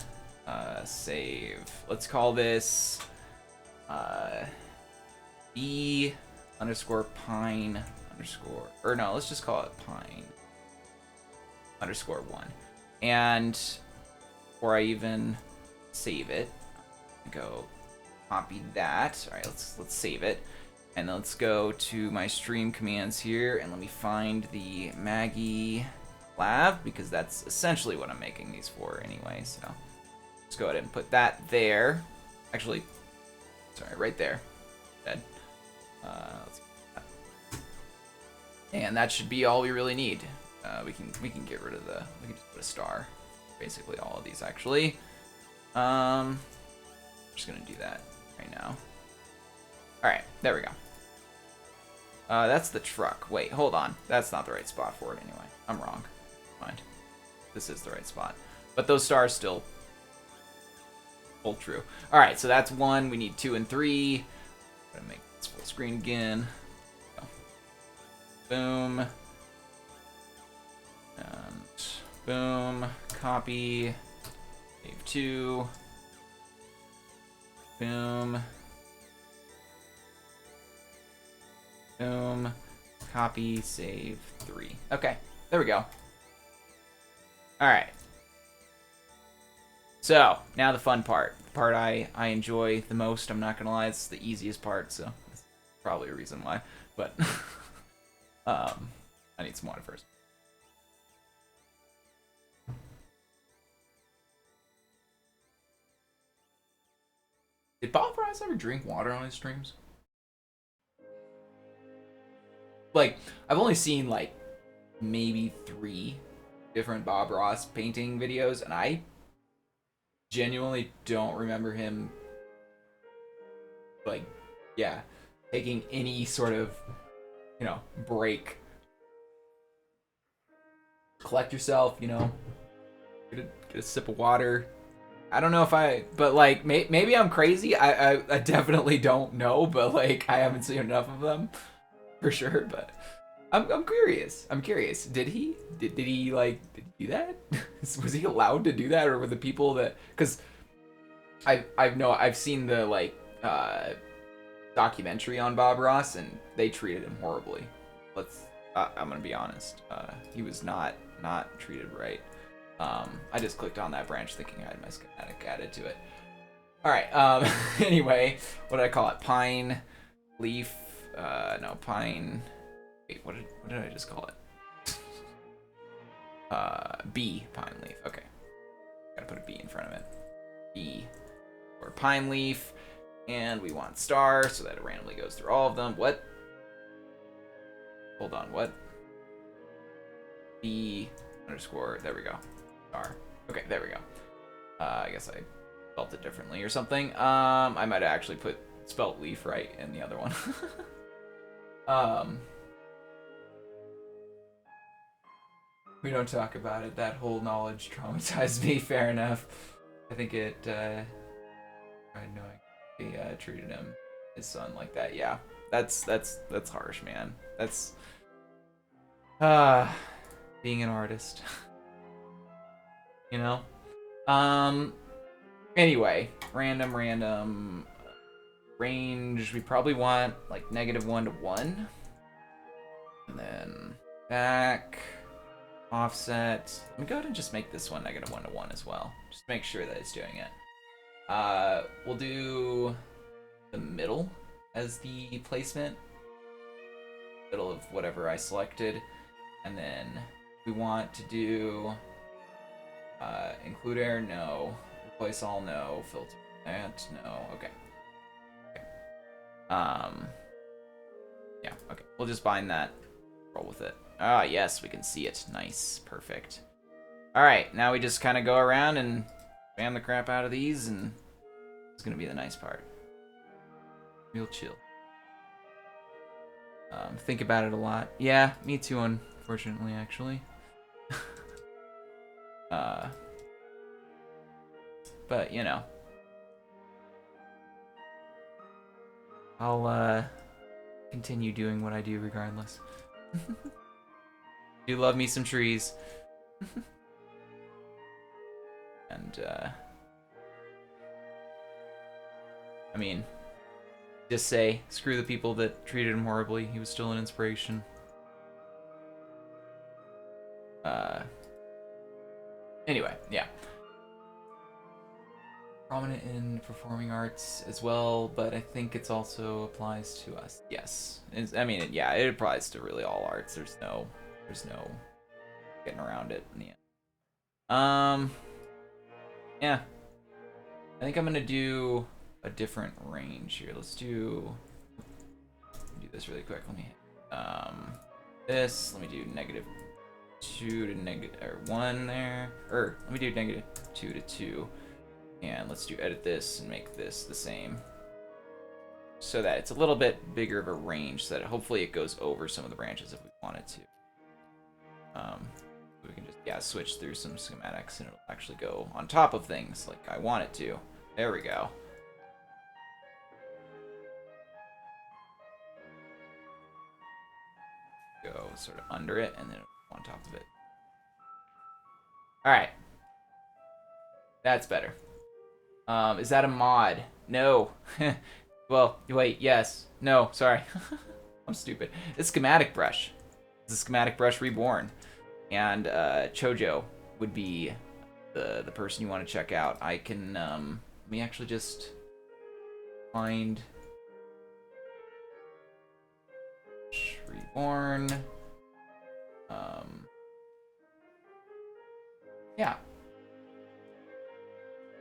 Save. Let's call this B underscore pine underscore, or no, let's just call it pine underscore 1. And before I even save it, go copy that. All right, let's save it, and then let's go to my stream commands here, and let me find the Maggie lab, because that's essentially what I'm making these for anyway. So let's go ahead and put that there. Actually, sorry, right there. Dead. Let's get that. And that should be all we really need. We can get rid of we can just put a star. Basically all of these actually. I'm just gonna do that right now. All right, there we go. That's the truck. Wait, hold on. That's not the right spot for it anyway. I'm wrong. Mind. This is the right spot. But those stars still hold true. All right, so that's 1. We need 2 and 3. Gotta make this full screen again. Go. Boom. And boom. Copy. Save 2. Boom. Boom. Copy. Save 3. Okay, there we go. All right. So now the fun part, the part I enjoy the most. I'm not gonna lie, it's the easiest part, so that's probably a reason why. But I need some water first. Did Bob Ross ever drink water on his streams? Like, I've only seen like maybe 3 different Bob Ross painting videos, and I genuinely don't remember him, like, yeah, taking any sort of, you know, break. Collect yourself, you know, get a sip of water. I don't know if but like, maybe I'm crazy. I definitely don't know, but like, I haven't seen enough of them for sure. But I'm curious. I'm curious. Did he like do that? Was he allowed to do that, or were the people that? Because I've seen the like documentary on Bob Ross, and they treated him horribly. I'm gonna be honest. He was not treated right. I just clicked on that branch thinking I had my schematic added to it. All right. Anyway, what did I call it? Pine leaf. No, pine Wait, what did I just call it? B, pine leaf. Okay. Gotta put a B in front of it. B or pine leaf. And we want star so that it randomly goes through all of them. What? Hold on, what? B underscore, there we go. Star. Okay, there we go. I guess I spelled it differently or something. I might have actually spelt leaf right in the other one. We don't talk about it. That whole knowledge traumatized me. Fair enough. I think it. I know he treated his son like that. Yeah, that's harsh, man. That's being an artist. You know. Anyway, random range. We probably want like -1 to 1, and then back. Offset. Let me go ahead and just make this one -1 to 1 as well. Just to make sure that it's doing it. We'll do the middle as the placement. Middle of whatever I selected. And then we want to do include air, no. Replace all, no. Filter that, no. Okay. Yeah, okay. We'll just bind that. Roll with it. Ah, yes, we can see it. Nice. Perfect. Alright, now we just kind of go around and spam the crap out of these, and it's going to be the nice part. Real chill. Think about it a lot. Yeah, me too, unfortunately, actually. But, you know. I'll, continue doing what I do regardless. Do love me some trees. And, I mean, just say, screw the people that treated him horribly. He was still an inspiration. Anyway, yeah. Prominent in performing arts as well, but I think it's also applies to us. Yes. I mean, yeah, it applies to really all arts. There's no getting around it in the end. Yeah. I think I'm gonna do a different range here. Let's do this really quick. Let me this. Let me do -2 to -1 there. Or let me do -2 to 2. And let's edit this and make this the same. So that it's a little bit bigger of a range, so that hopefully it goes over some of the branches if we wanted to. We can just, switch through some schematics and it'll actually go on top of things like I want it to. There we go. Go sort of under it and then on top of it. Alright. That's better. Is that a mod? No. Well, wait, yes. No, sorry. I'm stupid. It's Schematic Brush. It's a Schematic Brush reborn. And Chojo would be the person you want to check out. I can let me actually just find reborn. Yeah.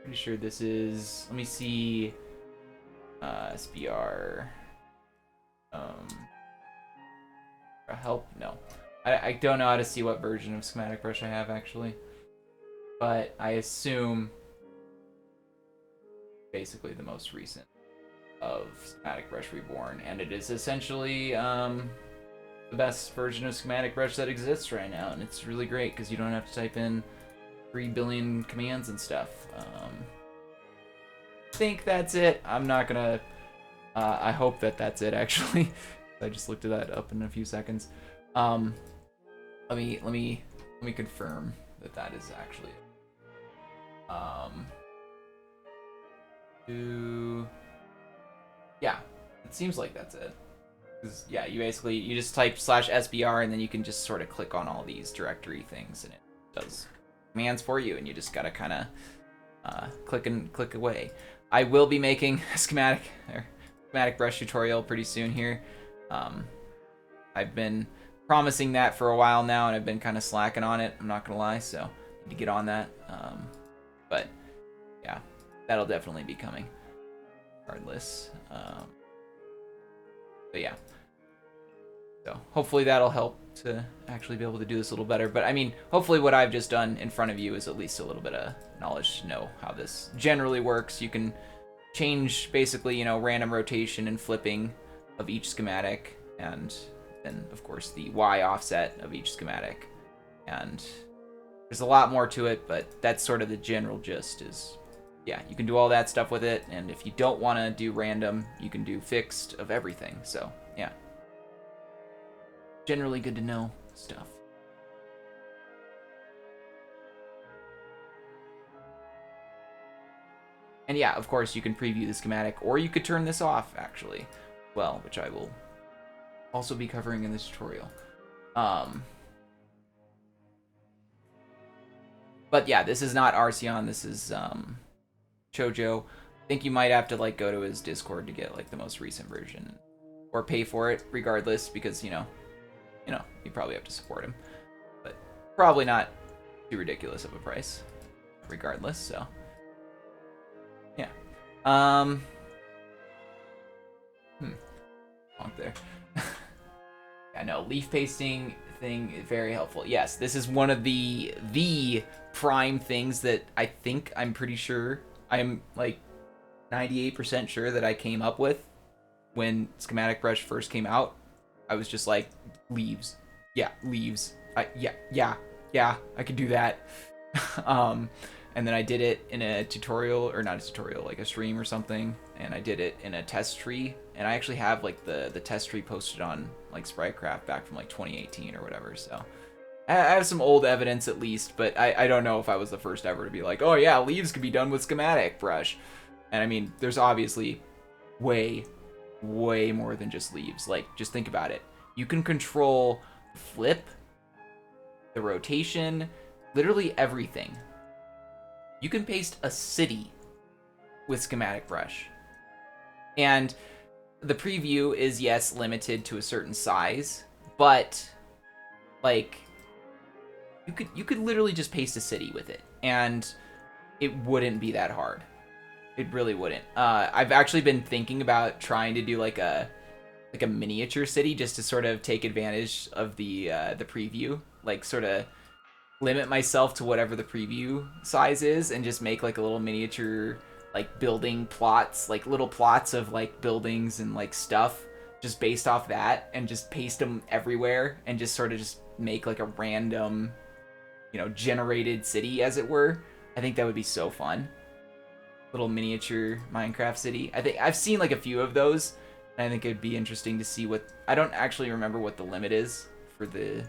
Pretty sure this is, let me see, SBR, help? No. I don't know how to see what version of Schematic Brush I have, actually. But I assume basically the most recent of Schematic Brush Reborn. And it is essentially the best version of Schematic Brush that exists right now. And it's really great because you don't have to type in 3 billion commands and stuff. I think that's it. I'm not gonna... I hope that's it, actually. I just looked that up in a few seconds. Let me confirm that is actually it. Yeah, it seems like that's it. 'Cause, yeah, you just type /SBR and then you can just sort of click on all these directory things and it does commands for you, and you just gotta kind of click away. I will be making a schematic brush tutorial pretty soon here. I've been promising that for a while now, and I've been kind of slacking on it. I'm not gonna lie, so I need to get on that. But yeah, that'll definitely be coming, regardless. But yeah, so hopefully that'll help to actually be able to do this a little better. But I mean, hopefully what I've just done in front of you is at least a little bit of knowledge to know how this generally works. You can change basically, you know, random rotation and flipping of each schematic, and then of course the Y offset of each schematic. And there's a lot more to it, but that's sort of the general gist. Is yeah, you can do all that stuff with it, and if you don't want to do random, you can do fixed of everything. So yeah, generally good to know stuff. And yeah, of course, you can preview the schematic, or you could turn this off, actually, well, which I will also be covering in this tutorial. But yeah, this is not Arceon, this is Chojo. I think you might have to like go to his Discord to get like the most recent version, or pay for it regardless, because you probably have to support him, but probably not too ridiculous of a price, regardless. So yeah, wrong there. Yeah, no, leaf pasting thing is very helpful. Yes, this is one of the prime things that I'm pretty sure, I'm like 98% sure that I came up with when Schematic Brush first came out. I was just like, leaves. Yeah, leaves. Yeah, I could do that. And then I did it in a tutorial, or not a tutorial, like a stream or something, and I did it in a test tree, and I actually have like the test tree posted on like Sprycraft back from like 2018 or whatever, so I have some old evidence at least, but I don't know if I was the first ever to be like, oh yeah, leaves could be done with Schematic Brush. And I mean, there's obviously way more than just leaves. Like, just think about it. You can control the flip, the rotation, literally everything. You can paste a city with Schematic Brush. And the preview is, yes, limited to a certain size, but like you could literally just paste a city with it, and it wouldn't be that hard. It really wouldn't. I've actually been thinking about trying to do like a miniature city, just to sort of take advantage of the preview, like sort of limit myself to whatever the preview size is, and just make like a little miniature like building plots, like little plots of like buildings and like stuff, just based off that, and just paste them everywhere, and just sort of just make like a random, generated city, as it were. I think that would be so fun. Little miniature Minecraft city. I think I've seen like a few of those, and I think it'd be interesting to see what. I don't actually remember what the limit is for the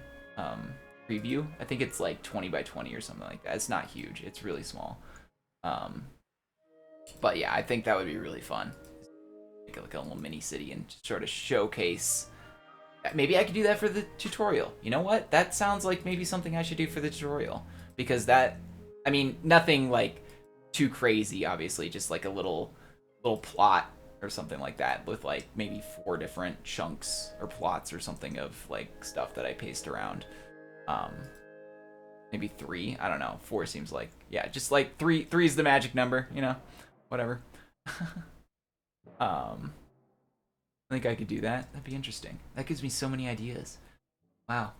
preview. I think it's like 20 by 20 or something like that. It's not huge. It's really small. But yeah, I think that would be really fun. Make like a little mini city and just sort of showcase. Maybe I could do that for the tutorial. You know what? That sounds like maybe something I should do for the tutorial, because nothing like too crazy, obviously, just like a little plot or something like that, with like maybe 4 different chunks or plots or something of like stuff that I paste around. Maybe 3, I don't know. 4 seems like, yeah, just like 3 is the magic number, whatever. I think I could do that. That'd be interesting. That gives me so many ideas. Wow.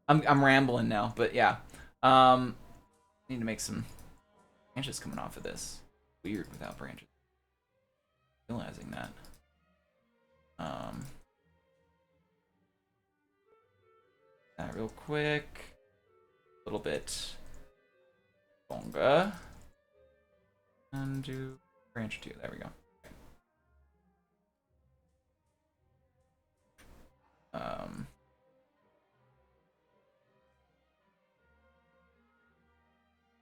I'm rambling now, but yeah. Need to make some branches coming off of this. Weird without branches. Realizing that. That real quick. A little bit longer. And do branch 2. There we go.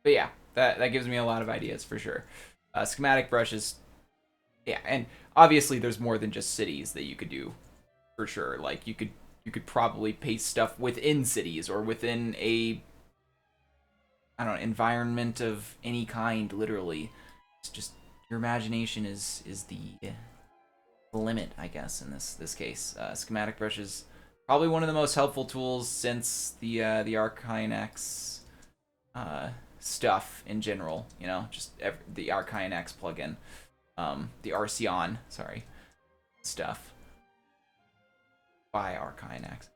But yeah, that gives me a lot of ideas for sure. Schematic brushes, yeah, and obviously there's more than just cities that you could do, for sure. Like you could probably paste stuff within cities, or within a, I don't know, environment of any kind. Literally, it's just your imagination is the limit, I guess, in this case. Schematic brushes Probably one of the most helpful tools since the Arcane X stuff in general. You know, just the Arcane X plugin, the Arceon, sorry, stuff by Arcane X.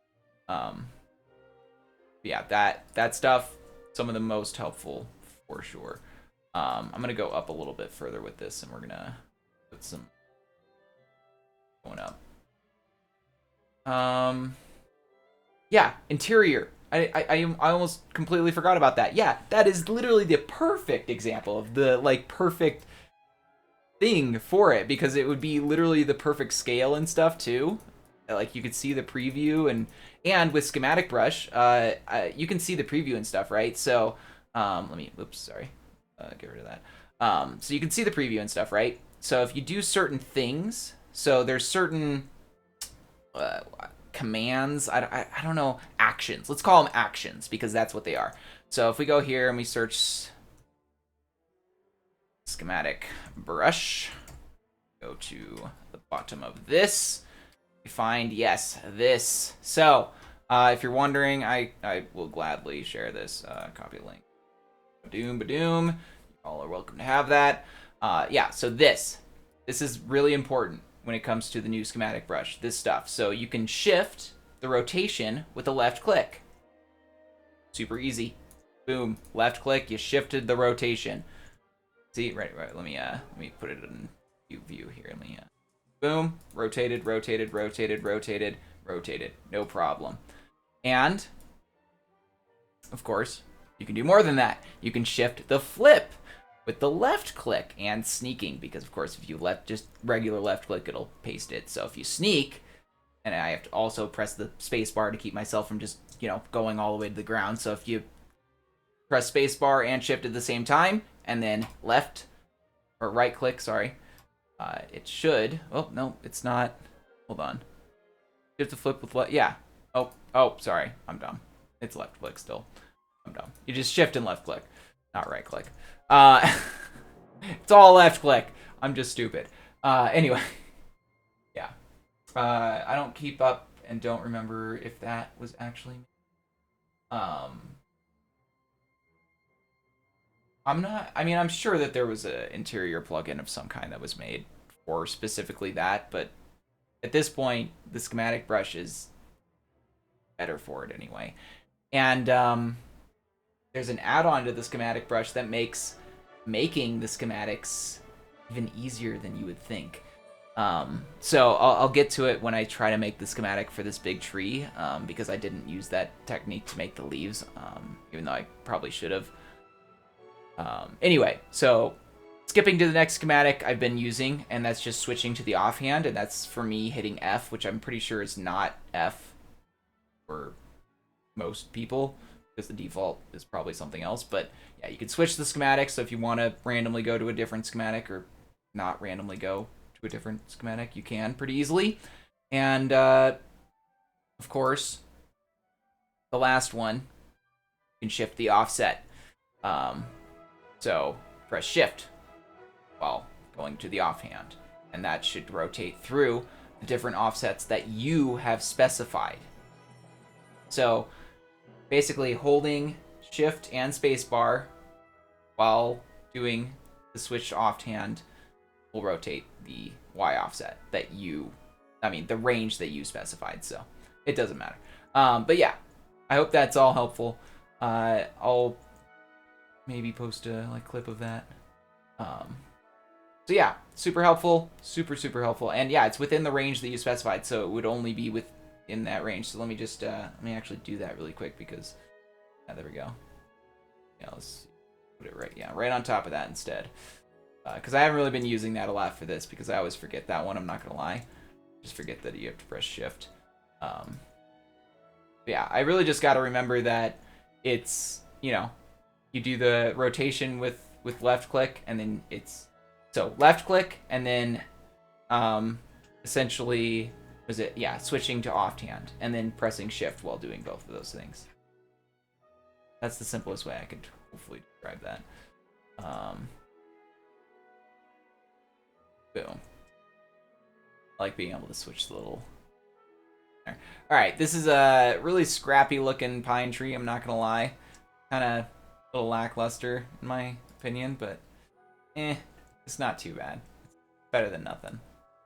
Yeah, that stuff, some of the most helpful for sure. I'm gonna go up a little bit further with this, and we're gonna put some going up. Yeah, interior. I almost completely forgot about that. Yeah, that is literally the perfect example of the like perfect thing for it, because it would be literally the perfect scale and stuff too. Like you could see the preview, and with Schematic Brush, you can see the preview and stuff, right? So let me, oops, sorry, get rid of that. So you can see the preview and stuff, right? So if you do certain things, so there's certain commands, I don't know, actions. Let's call them actions because that's what they are. So if we go here and we search Schematic Brush, go to the bottom of this, we find, yes, this. So if you're wondering, I will gladly share this. Copy link. Ba-doom, ba-doom. All are welcome to have that. Yeah, so this is really important when it comes to the new Schematic Brush, this stuff. So you can shift the rotation with a left click. Super easy. Boom, left click, you shifted the rotation. See, right, let me put it in view here. Let me boom, rotated, rotated, rotated, rotated, rotated. No problem. And of course, you can do more than that. You can shift the flip with the left click and sneaking, because of course if you just regular left click, it'll paste it. So if you sneak, and I have to also press the space bar to keep myself from just, you know, going all the way to the ground. So if you press space bar and shift at the same time, and then left or right click, sorry, it should, oh no, it's not, hold on. You have to flip with left, yeah. Oh, sorry, I'm dumb. It's left click still. I'm dumb. You just shift and left click, not right click. It's all left click. I'm just stupid. Anyway, yeah. I don't keep up and don't remember if that was actually. I'm sure that there was an interior plugin of some kind that was made for specifically that, but at this point, the Schematic Brush is better for it anyway. And there's an add-on to the Schematic Brush that makes making the schematics even easier than you would think. So I'll get to it when I try to make the schematic for this big tree, because I didn't use that technique to make the leaves, even though I probably should have. Anyway, so skipping to the next schematic I've been using, and that's just switching to the offhand, and that's for me hitting F, which I'm pretty sure is not F for most people, because the default is probably something else. But yeah, you can switch the schematic, so if you want to randomly go to a different schematic or not randomly go to a different schematic, you can pretty easily. And of course, the last one, you can shift the offset. So press shift while going to the offhand, and that should rotate through the different offsets that you have specified. So basically holding shift and spacebar while doing the switch offhand will rotate the Y offset that the range that you specified. So it doesn't matter. But yeah, I hope that's all helpful. I'll maybe post a clip of that. So yeah, super helpful, super helpful, and yeah, it's within the range that you specified, so it would only be within that range. So let me just let me actually do that really quick, because there we go. Yeah, let's put it right on top of that instead, because I haven't really been using that a lot for this, because I always forget that one. I'm not gonna lie, just forget that you have to press shift. Yeah, I really just got to remember that it's, you do the rotation with left click, and then it's so left click, and then essentially switching to offhand, and then pressing shift while doing both of those things. That's the simplest way I could hopefully describe that. Boom. I like being able to switch the little All right, this is a really scrappy looking pine tree. I'm not gonna lie, kind of a little lackluster in my opinion, but it's not too bad. It's better than nothing,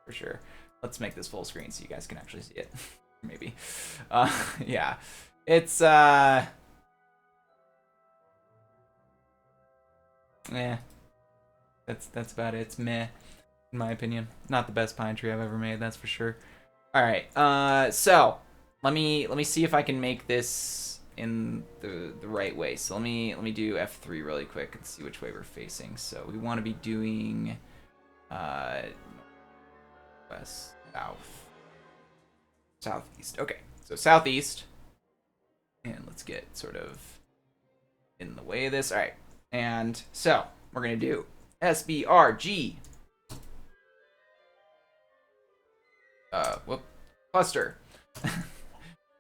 for sure. Let's make this full screen so you guys can actually see it. Maybe. Yeah. It's that's about it. It's meh, in my opinion. Not the best pine tree I've ever made, that's for sure. All right. So let me see if I can make this in the right way. So let me do F3 really quick and see which way we're facing. So we want to be doing west, south, southeast. Okay, so southeast, and let's get sort of in the way of this. All right, and so we're gonna do SBRG. Whoop, cluster.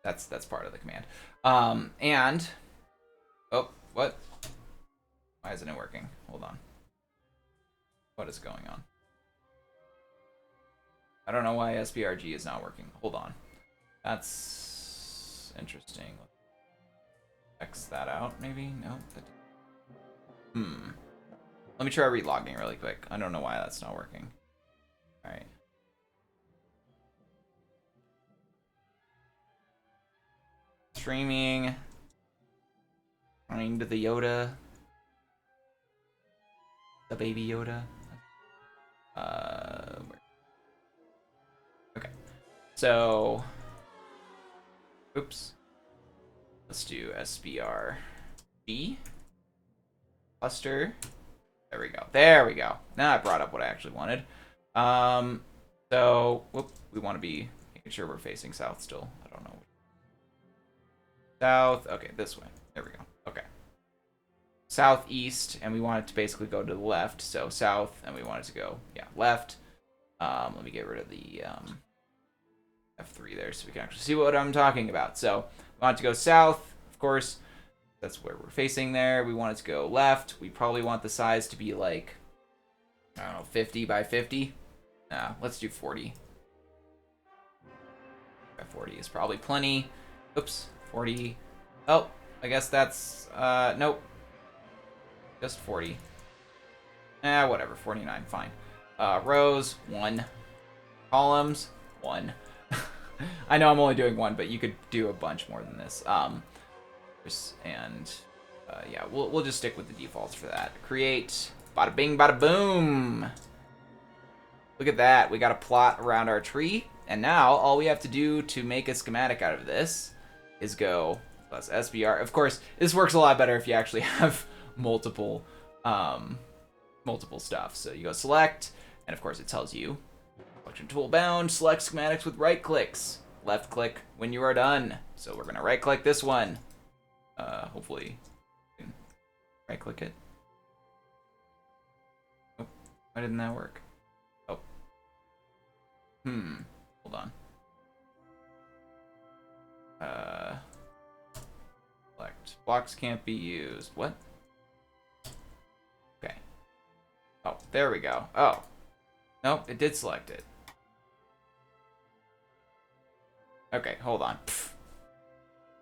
that's part of the command. And oh, what? Why isn't it working? Hold on. What is going on? I don't know why SBRG is not working. Hold on. That's interesting. X that out, maybe? No. Let me try relogging really quick. I don't know why that's not working. All right. Streaming. Find the Yoda. The baby Yoda. Okay. So, oops. Let's do SBRG. Cluster. There we go. There we go. Now I brought up what I actually wanted. So, whoop, we want to be making sure we're facing south still. I don't know. South. Okay, this way. There we go. Okay. Southeast, and we want it to basically go to the left. So south, and we want it to go, yeah, left. Let me get rid of the F3 there so we can actually see what I'm talking about. So we want it to go south, of course. That's where we're facing there. We want it to go left. We probably want the size to be like, I don't know, 50 by 50. Nah, let's do 40. By 40 is probably plenty. Oops, 40. Oh, I guess that's, nope. Just 40. Whatever, 49, fine. Rows, 1. Columns, 1. I know I'm only doing 1, but you could do a bunch more than this. And yeah, we'll just stick with the defaults for that. Create, bada bing, bada boom. Look at that, we got a plot around our tree, and now all we have to do to make a schematic out of this is go plus SBR. Of course, this works a lot better if you actually have multiple stuff. So you go select, and of course it tells you selection tool bound, select schematics with right clicks, left click when you are done. So we're gonna right click this one. Hopefully you can right click it. Oh, why didn't that work? Oh. Hold on. Select. Blocks can't be used. What? Okay. Oh, there we go. Oh. Nope, it did select it. Okay, hold on.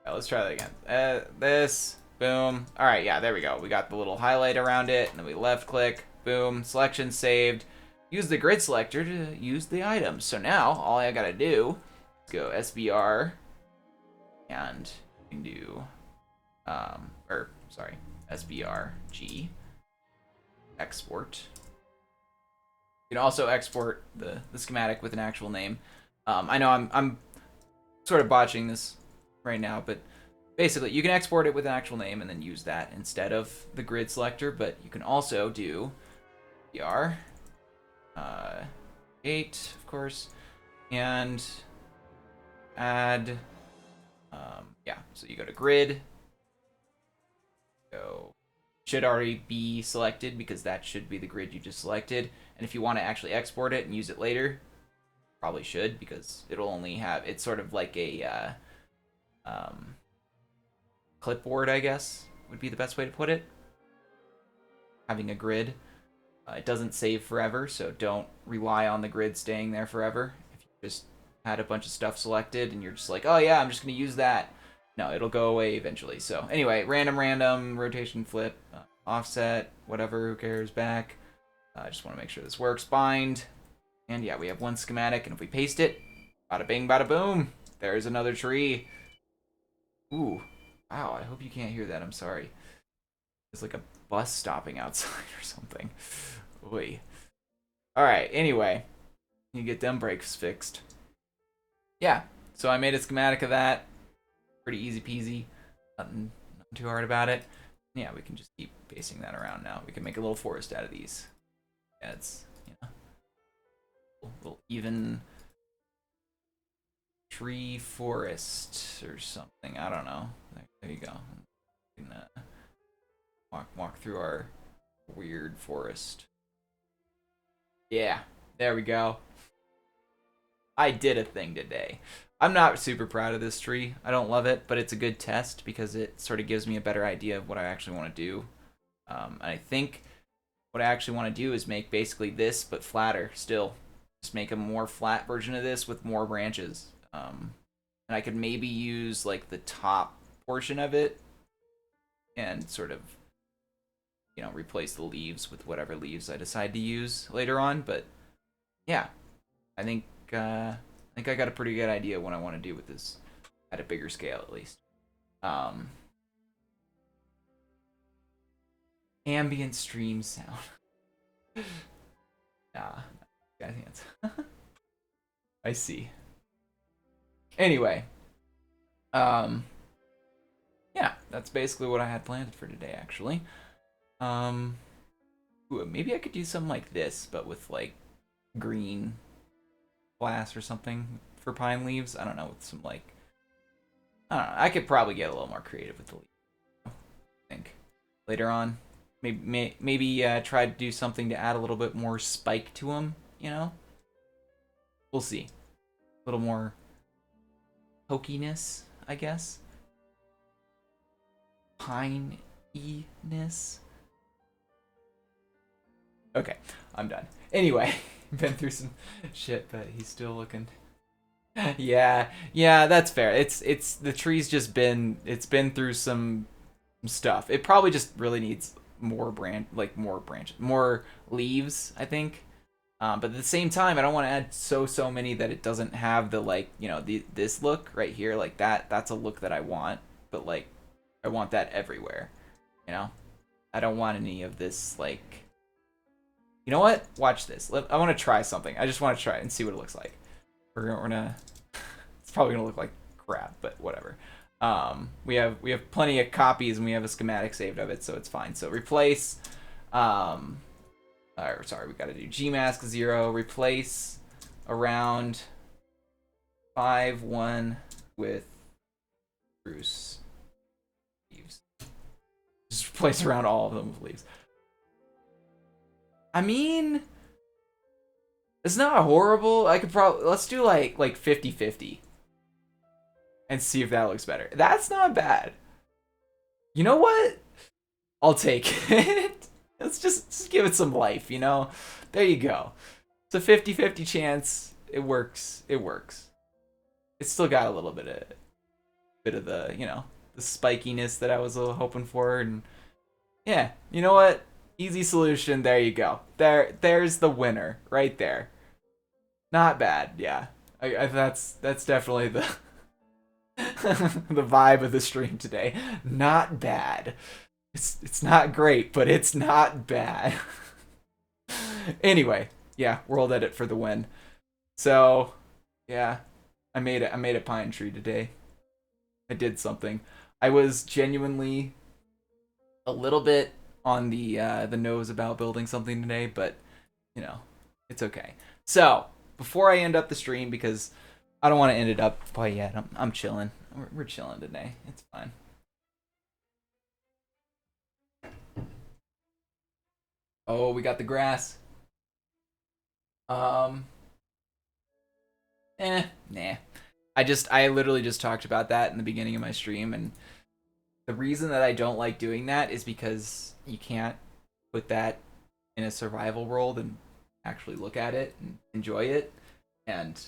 Right, let's try that again. This, boom. All right, yeah, there we go. We got the little highlight around it, and then we left click, boom, selection saved. Use the grid selector to use the items. So now all I gotta do is go SBR, and you can do, SBRG, export. You can also export the schematic with an actual name. I know I'm sort of botching this right now, but basically you can export it with an actual name and then use that instead of the grid selector, but you can also do BR 8, of course, and add, yeah, so you go to grid, should already be selected because that should be the grid you just selected, and if you want to actually export it and use it later, probably should, because it'll only have, it's sort of like a clipboard, I guess, would be the best way to put it. Having a grid. It doesn't save forever, so don't rely on the grid staying there forever. If you just had a bunch of stuff selected and you're just like, oh yeah, I'm just going to use that. No, it'll go away eventually. So anyway, random, rotation, flip, offset, whatever, who cares, back. I just want to make sure this works. Bind. And yeah, we have one schematic, and if we paste it, bada bing, bada boom, there's another tree. Ooh, wow, I hope you can't hear that. I'm sorry. There's like a bus stopping outside or something. Oy. Alright, anyway, you get them brakes fixed. Yeah, so I made a schematic of that. Pretty easy peasy. Nothing too hard about it. Yeah, we can just keep pasting that around now. We can make a little forest out of these. Yeah, it's, you know, a little even tree forest or something. I don't know. There you go. We can walk through our weird forest. Yeah, there we go. I did a thing today. I'm not super proud of this tree. I don't love it, but it's a good test because it sort of gives me a better idea of what I actually want to do. And I think what I actually want to do is make basically this, but flatter still. Just make a more flat version of this with more branches. And I could maybe use like the top portion of it and sort of, you know, replace the leaves with whatever leaves I decide to use later on. But yeah, I think I got a pretty good idea what I want to do with this at a bigger scale, at least. Ambient stream sound. Nah, guy's hands. I see. Anyway, yeah, that's basically what I had planned for today, actually. Ooh, maybe I could do something like this, but with like green glass or something for pine leaves. I don't know, with some like, I don't know. I could probably get a little more creative with the leaves. I think later on, maybe try to do something to add a little bit more spike to them. You know, we'll see. A little more pokiness, I guess. Pine-y-ness. Okay, I'm done. Anyway, been through some shit, but he's still looking. Yeah, that's fair. It's the tree's just been through some stuff. It probably just really needs more more leaves, I think. But at the same time, I don't want to add so many that it doesn't have the like, you know, this look right here, like that's a look that I want, but like I want that everywhere, you know? I don't want any of this like, you know what? Watch this. I want to try something. I just want to try it and see what it looks like. We're gonna it's probably gonna look like crap, but whatever. We have plenty of copies and we have a schematic saved of it, so it's fine. So replace, sorry, we got to do gmask 0, replace around 5-1 with Bruce leaves. Just replace around all of them with leaves. I mean, it's not horrible. I could probably, let's do like 50-50 and see if that looks better. That's not bad. You know what? I'll take it. Let's just give it some life, you know? There you go. It's a 50-50 chance. It works. It works. It's still got a little bit of the, you know, the spikiness that I was hoping for, and yeah, you know what? Easy solution. There you go. There's the winner right there. Not bad. Yeah. That's definitely the the vibe of the stream today. Not bad. It's not great, but it's not bad. Anyway, yeah, world edit for the win. So, yeah, I made a pine tree today. I did something. I was genuinely a little bit on the nose about building something today, but you know, it's okay. So, before I end up the stream, because I don't want to end it up quite yet. I'm chilling. We're chilling today. It's fine. Oh, we got the grass. Nah. I literally just talked about that in the beginning of my stream, and the reason that I don't like doing that is because you can't put that in a survival world and actually look at it and enjoy it. And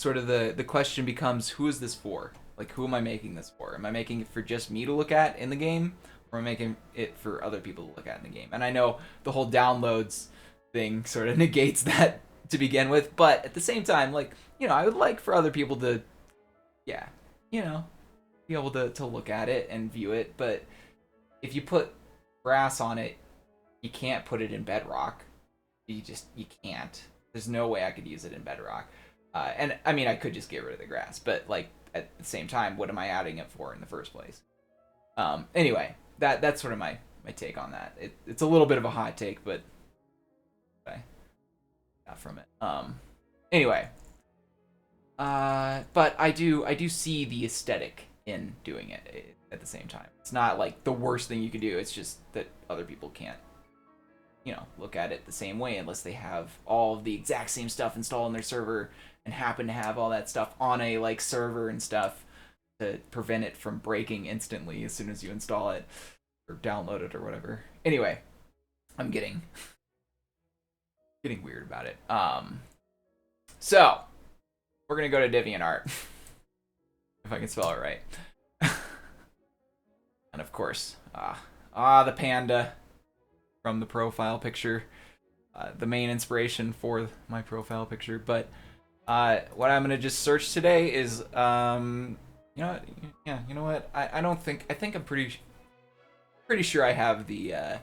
sort of the question becomes, who is this for? Like, who am I making this for? Am I making it for just me to look at in the game, or am I making it for other people to look at in the game? And I know the whole downloads thing sort of negates that to begin with, but at the same time, like, you know, I would like for other people to, yeah, you know, be able to look at it and view it. But if you put grass on it, you can't put it in Bedrock. You can't. There's no way I could use it in Bedrock. And I mean, I could just get rid of the grass, but like at the same time, what am I adding it for in the first place? Anyway, that's sort of my take on that. It's a little bit of a hot take, but I got from it. Anyway, but I do see the aesthetic in doing it at the same time. It's not like the worst thing you could do. It's just that other people can't, you know, look at it the same way unless they have all of the exact same stuff installed on their server and happen to have all that stuff on a like server and stuff to prevent it from breaking instantly as soon as you install it or download it or whatever. Anyway, I'm getting weird about it. So we're gonna go to DeviantArt if I can spell it right. And of course, the panda from the profile picture, the main inspiration for my profile picture. But what I'm gonna just search today is, you know what? Yeah, you know what? I think I'm pretty sure I have the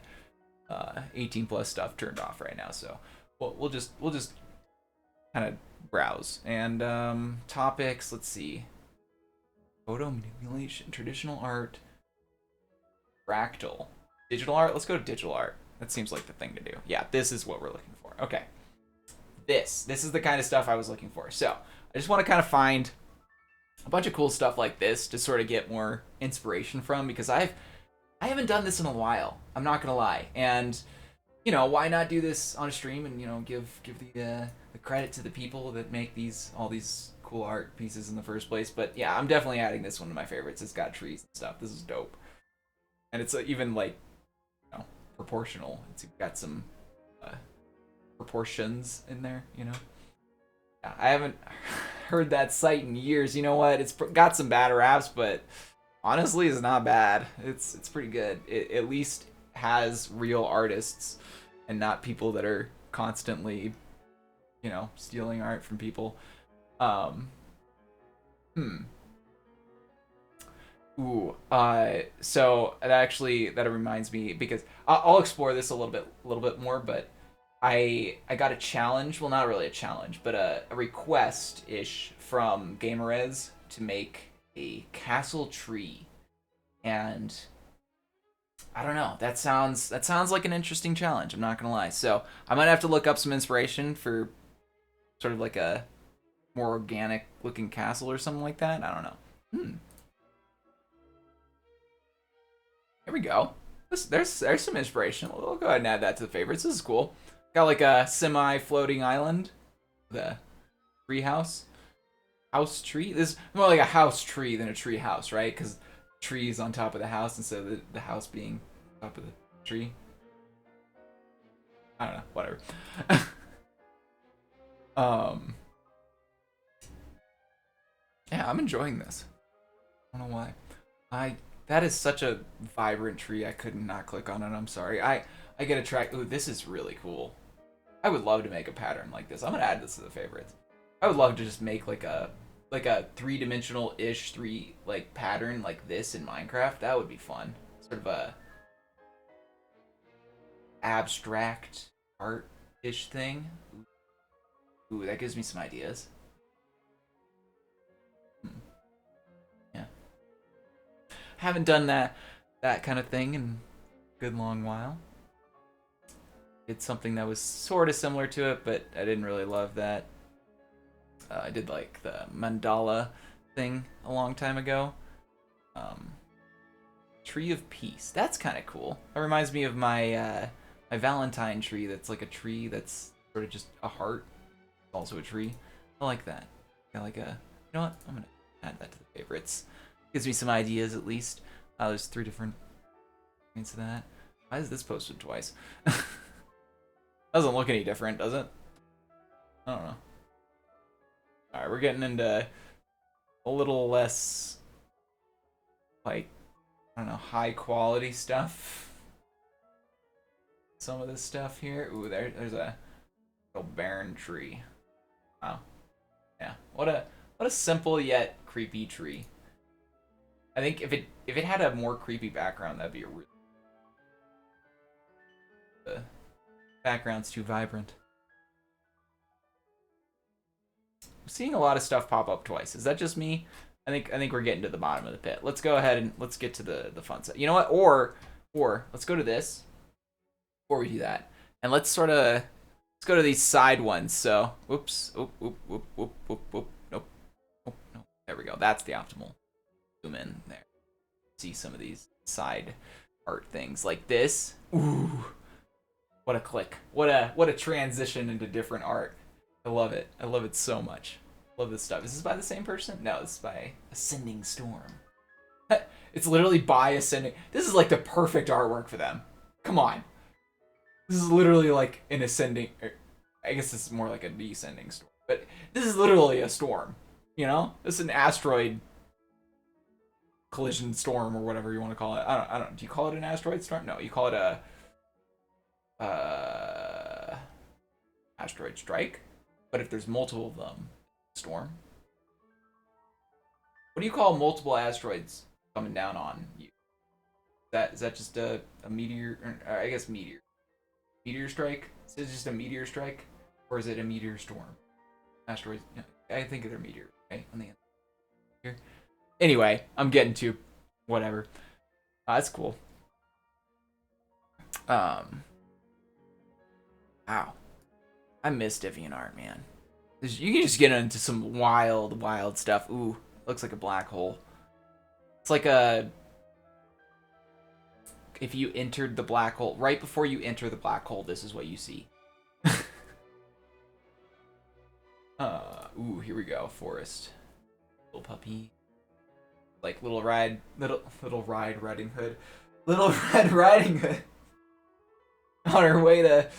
18 plus stuff turned off right now. So we'll just kind of browse and topics. Let's see. Photo manipulation, traditional art, fractal, digital art. Let's go to digital art. That seems like the thing to do. Yeah, this is what we're looking for. Okay. This is the kind of stuff I was looking for. So I just want to kind of find a bunch of cool stuff like this to sort of get more inspiration from, because I haven't done this in a while. I'm not gonna lie. And you know, why not do this on a stream and, you know, give the credit to the people that make all these cool art pieces in the first place. But yeah, I'm definitely adding this one to my favorites. It's got trees and stuff. This is dope. And it's even like, you know, proportional. It's got some proportions in there, you know. Yeah, I haven't heard that site in years. You know what? It's got some bad raps, but honestly, it's not bad. It's pretty good. It at least has real artists and not people that are constantly, you know, stealing art from people. So that reminds me, because I'll explore this a little bit more, but I got a challenge. Well, not really a challenge, but a request-ish from Gamerez to make a castle tree. And I don't know. That sounds like an interesting challenge. I'm not gonna lie. So I might have to look up some inspiration for sort of like a more organic looking castle or something like that. I don't know. There we go. There's some inspiration. We'll go ahead and add that to the favorites. This is cool. Got like a semi-floating island, the tree house tree. This is more like a house tree than a tree house, right? Because trees on top of the house instead of the house being on top of the tree. I don't know, whatever. Yeah, I'm enjoying this. I don't know why. That is such a vibrant tree. I could not click on it. I'm sorry. I get attracted. Ooh, this is really cool. I would love to make a pattern like this. I'm gonna add this to the favorites. I would love to just make like a 3-dimensional-ish like pattern like this in Minecraft. That would be fun. Sort of a abstract art-ish thing. Ooh, that gives me some ideas. Yeah. Haven't done that kind of thing in a good long while. It's something that was sort of similar to it, but I didn't really love that. I did like the mandala thing a long time ago. Tree of Peace. That's kind of cool. That reminds me of my my Valentine tree. That's like a tree that's sort of just a heart. It's also a tree. I like that. I like a. You know what? I'm gonna add that to the favorites. Gives me some ideas at least. There's 3 different points of that. Why is this posted twice? Doesn't look any different, does it? I don't know. Alright, we're getting into a little less, like, I don't know, high quality stuff. Some of this stuff here. Ooh, there's a little barren tree. Wow. Yeah. What a simple yet creepy tree. I think if it had a more creepy background, that'd be a really. The background's too vibrant. I'm seeing a lot of stuff pop up twice. Is that just me? I think we're getting to the bottom of the pit. Let's go ahead and let's get to the fun stuff. You know what? Or let's go to this before we do that, and let's go to these side ones. So, whoops, nope. There we go. That's the optimal. Zoom in there. See some of these side art things like this. Ooh, what a click! What a transition into different art. I love it. I love it so much. Love this stuff. Is this by the same person? No, this is by Ascending Storm. It's literally by Ascending. This is like the perfect artwork for them. Come on. This is literally like an ascending. I guess this is more like a descending storm. But this is literally a storm. You know? This is an asteroid collision storm or whatever you want to call it. I don't. Do you call it an asteroid storm? No, you call it a asteroid strike. But if there's multiple of them, storm. What do you call multiple asteroids coming down on you? Is that just a meteor? Or, I guess meteor. Meteor strike? Is it just a meteor strike, or is it a meteor storm? Asteroids. I think they're meteors. Okay, on the end here. Anyway, I'm getting to whatever. That's cool. Wow. I miss DeviantArt, man. You can just get into some wild stuff. Ooh, looks like a black hole. It's like a... If you entered the black hole, right before you enter the black hole, this is what you see. Ooh, here we go. Forest. Little puppy. Like Little Red Riding Hood. Little Red Riding Hood. On her way to,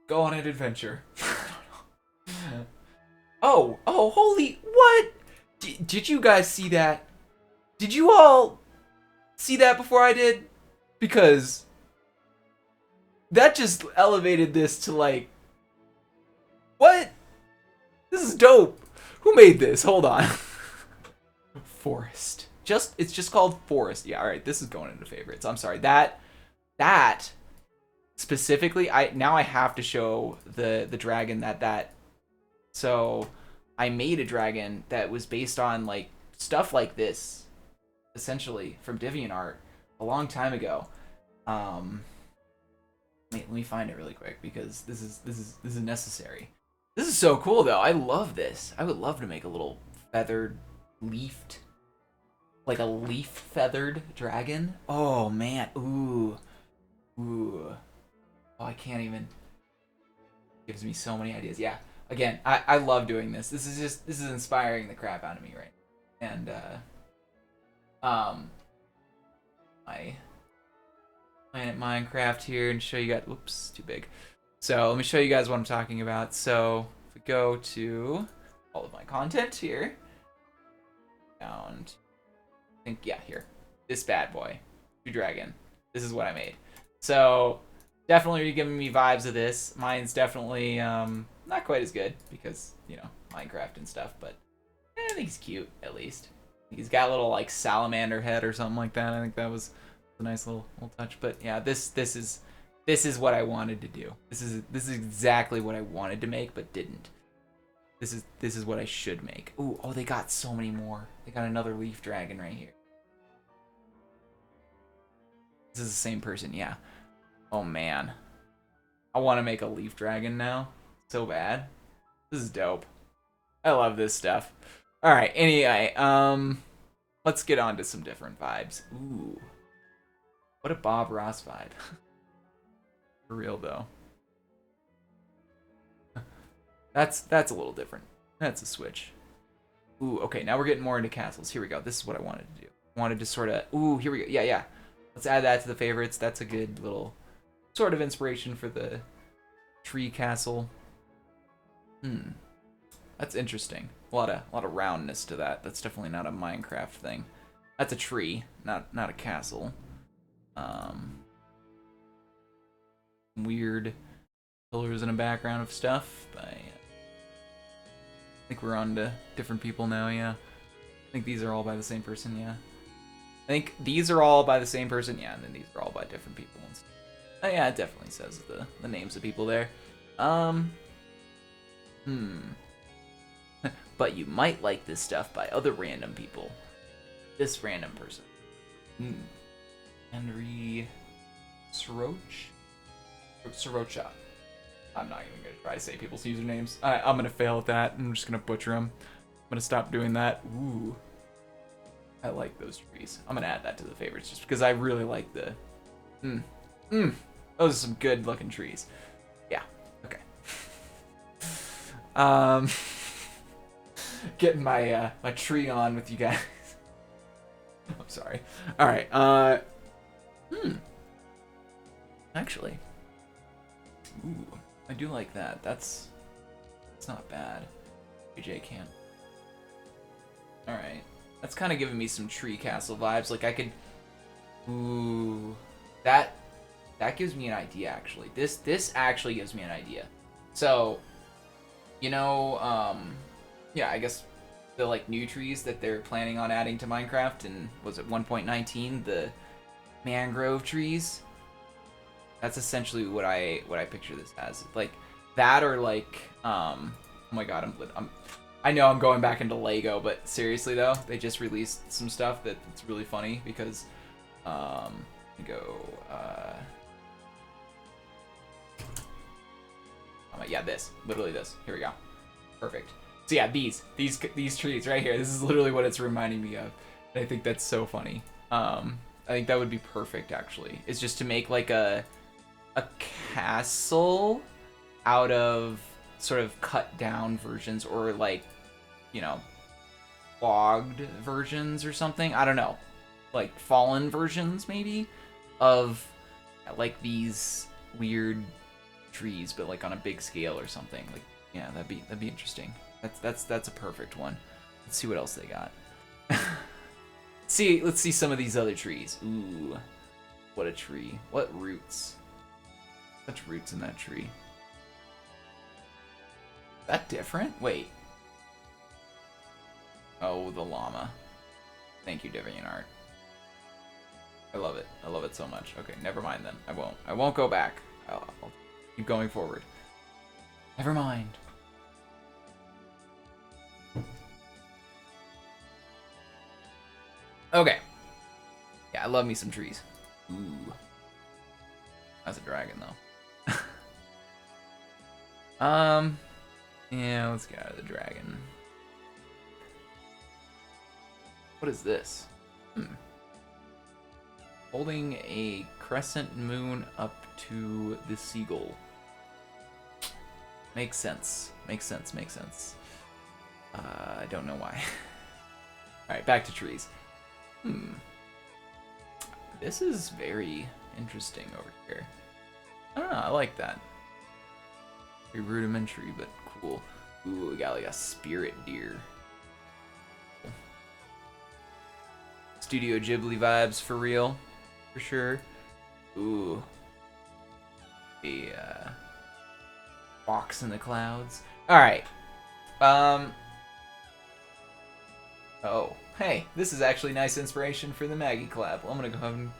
go on an adventure. Oh, holy, what? Did you guys see that? Did you all see that before I did? Because that just elevated this to like, what? This is dope. Who made this? Hold on. Forest. It's just called Forest. Yeah, all right. This is going into favorites. I'm sorry. That specifically, I have to show the dragon that. So I made a dragon that was based on like stuff like this, essentially from DeviantArt a long time ago. Wait, let me find it really quick because this is necessary. This is so cool though. I love this. I would love to make a little feathered, leafed, like a leaf feathered dragon. Oh man, ooh. Oh, I can't even. Gives me so many ideas. Yeah. Again, I love doing this. This is inspiring the crap out of me right now. And my Planet Minecraft here and show you guys. Whoops, too big. So let me show you guys what I'm talking about. So if we go to all of my content here, down to, I think, yeah, here, this bad boy, dragon. This is what I made. So definitely giving me vibes of this. Mine's definitely not quite as good because, you know, Minecraft and stuff, but I think he's cute at least. He's got a little like salamander head or something like that. I think that was a nice little touch. But yeah, this is what I wanted to do. This is exactly what I wanted to make but didn't. This is what I should make. Ooh, oh, they got so many more. They got another leaf dragon right here. This is the same person, yeah. Oh man. I want to make a leaf dragon now. So bad. This is dope. I love this stuff. Alright, anyway, let's get on to some different vibes. Ooh. What a Bob Ross vibe. For real though. That's a little different. That's a switch. Ooh, okay, now we're getting more into castles. Here we go. This is what I wanted to do. I wanted to sort of... Ooh, here we go. Yeah. Let's add that to the favorites. That's a good little sort of inspiration for the tree castle. That's interesting. A lot of roundness to that. That's definitely not a Minecraft thing. That's a tree, not a castle. Weird pillars in a background of stuff. I think we're on to different people now, yeah. I think these are all by the same person, yeah. I think these are all by the same person, yeah, and then these are all by different people. Oh yeah, it definitely says the names of people there. But you might like this stuff by other random people. This random person. Henry Sroch? Srocha. I'm not even gonna try to say people's usernames. I'm gonna fail at that. I'm just gonna butcher them. I'm gonna stop doing that. Ooh. I like those trees. I'm gonna add that to the favorites just because I really like the... Those are some good looking trees. Yeah, okay. Getting my my tree on with you guys. I'm sorry. Alright, actually. Ooh, I do like that. That's not bad. AJ can't. Alright. That's kind of giving me some tree castle vibes. Like I could... Ooh. That gives me an idea, actually. This actually gives me an idea. So, you know, yeah, I guess the like new trees that they're planning on adding to Minecraft and was it 1.19, the Mangrove Trees? That's essentially what I picture this as. Like that or like oh my god, I know I'm going back into Lego, but seriously though, they just released some stuff that's really funny because yeah, literally this. Here we go. Perfect. So yeah, these trees right here. This is literally what it's reminding me of. And I think that's so funny. I think that would be perfect actually. It's just to make like a castle out of sort of cut down versions or like, you know, logged versions or something. I don't know. Like fallen versions maybe of like these weird trees but like on a big scale or something. Like yeah, that'd be interesting. That's a perfect one. Let's see what else they got. Let's see some of these other trees. Ooh. What a tree. What roots? Such roots in that tree. That different? Wait. Oh, the llama. Thank you, DeviantArt. I love it. I love it so much. Okay, never mind then. I won't go back. I'll keep going forward. Never mind. Okay. Yeah, I love me some trees. Ooh. That's a dragon though. Yeah, let's get out of the dragon. What is this? Holding a crescent moon up to the seagull. Makes sense. Makes sense. Makes sense. I don't know why. Alright, back to trees. This is very interesting over here. I don't know, I like that. Very rudimentary, but cool. Ooh, we got like a spirit deer. Studio Ghibli vibes for real. For sure. Ooh. A box in the clouds. Alright. Oh, hey, this is actually nice inspiration for the Maggie collab. Well, I'm gonna go ahead and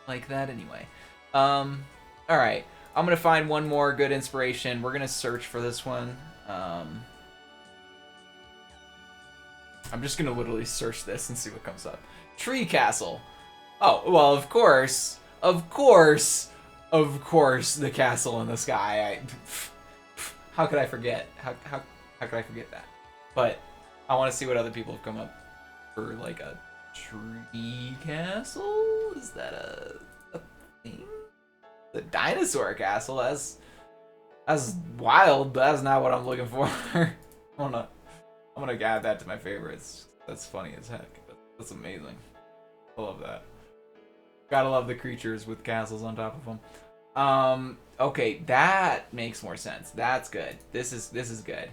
like that anyway. Alright. I'm gonna find one more good inspiration. We're gonna search for this one. I'm just gonna literally search this and see what comes up. Tree castle. Oh, well, of course, the castle in the sky. How could I forget? How could I forget that? But I want to see what other people have come up for, like a tree castle. Is that a thing? The dinosaur castle. That's wild, but that's not what I'm looking for. I'm gonna add that to my favorites. That's funny as heck. That's amazing. I love that. Gotta love the creatures with castles on top of them. Okay, that makes more sense. That's good. This is good.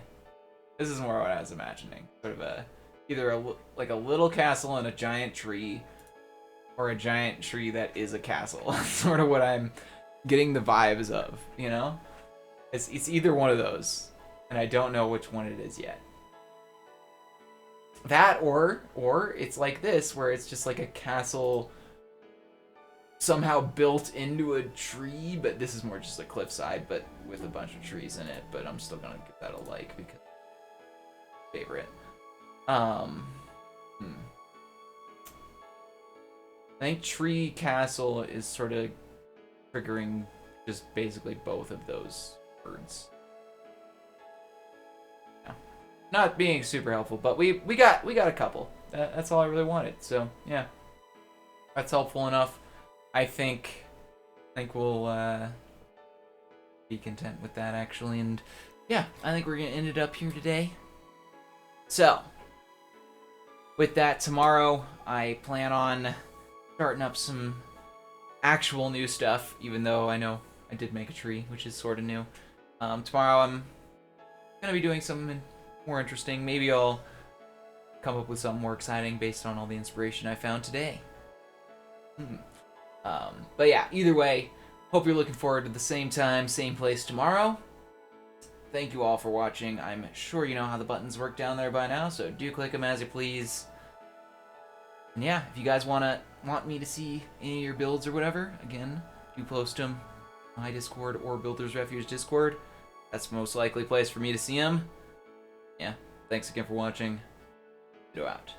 This is more what I was imagining. Sort of either like a little castle and a giant tree, or a giant tree that is a castle. That's sort of what I'm getting the vibes of, you know? It's either one of those, and I don't know which one it is yet. That or it's like this, where it's just like a castle somehow built into a tree, but this is more just a cliffside, but with a bunch of trees in it. But I'm still gonna give that a like because favorite. I think tree castle is sort of triggering just basically both of those words. Yeah. Not being super helpful, but we got a couple. That's all I really wanted. So yeah, that's helpful enough. I think we'll be content with that actually, and yeah, I think we're gonna end it up here today. So with that, tomorrow I plan on starting up some actual new stuff, even though I know I did make a tree, which is sort of new. Tomorrow I'm gonna be doing something more interesting. Maybe I'll come up with something more exciting based on all the inspiration I found today. But yeah, either way, hope you're looking forward to the same time, same place tomorrow. Thank you all for watching. I'm sure you know how the buttons work down there by now, so do click them as you please. And yeah, if you guys want me to see any of your builds or whatever, again, do post them on my Discord or Builders Refuge Discord. That's the most likely place for me to see them. Yeah, thanks again for watching. Pluto out.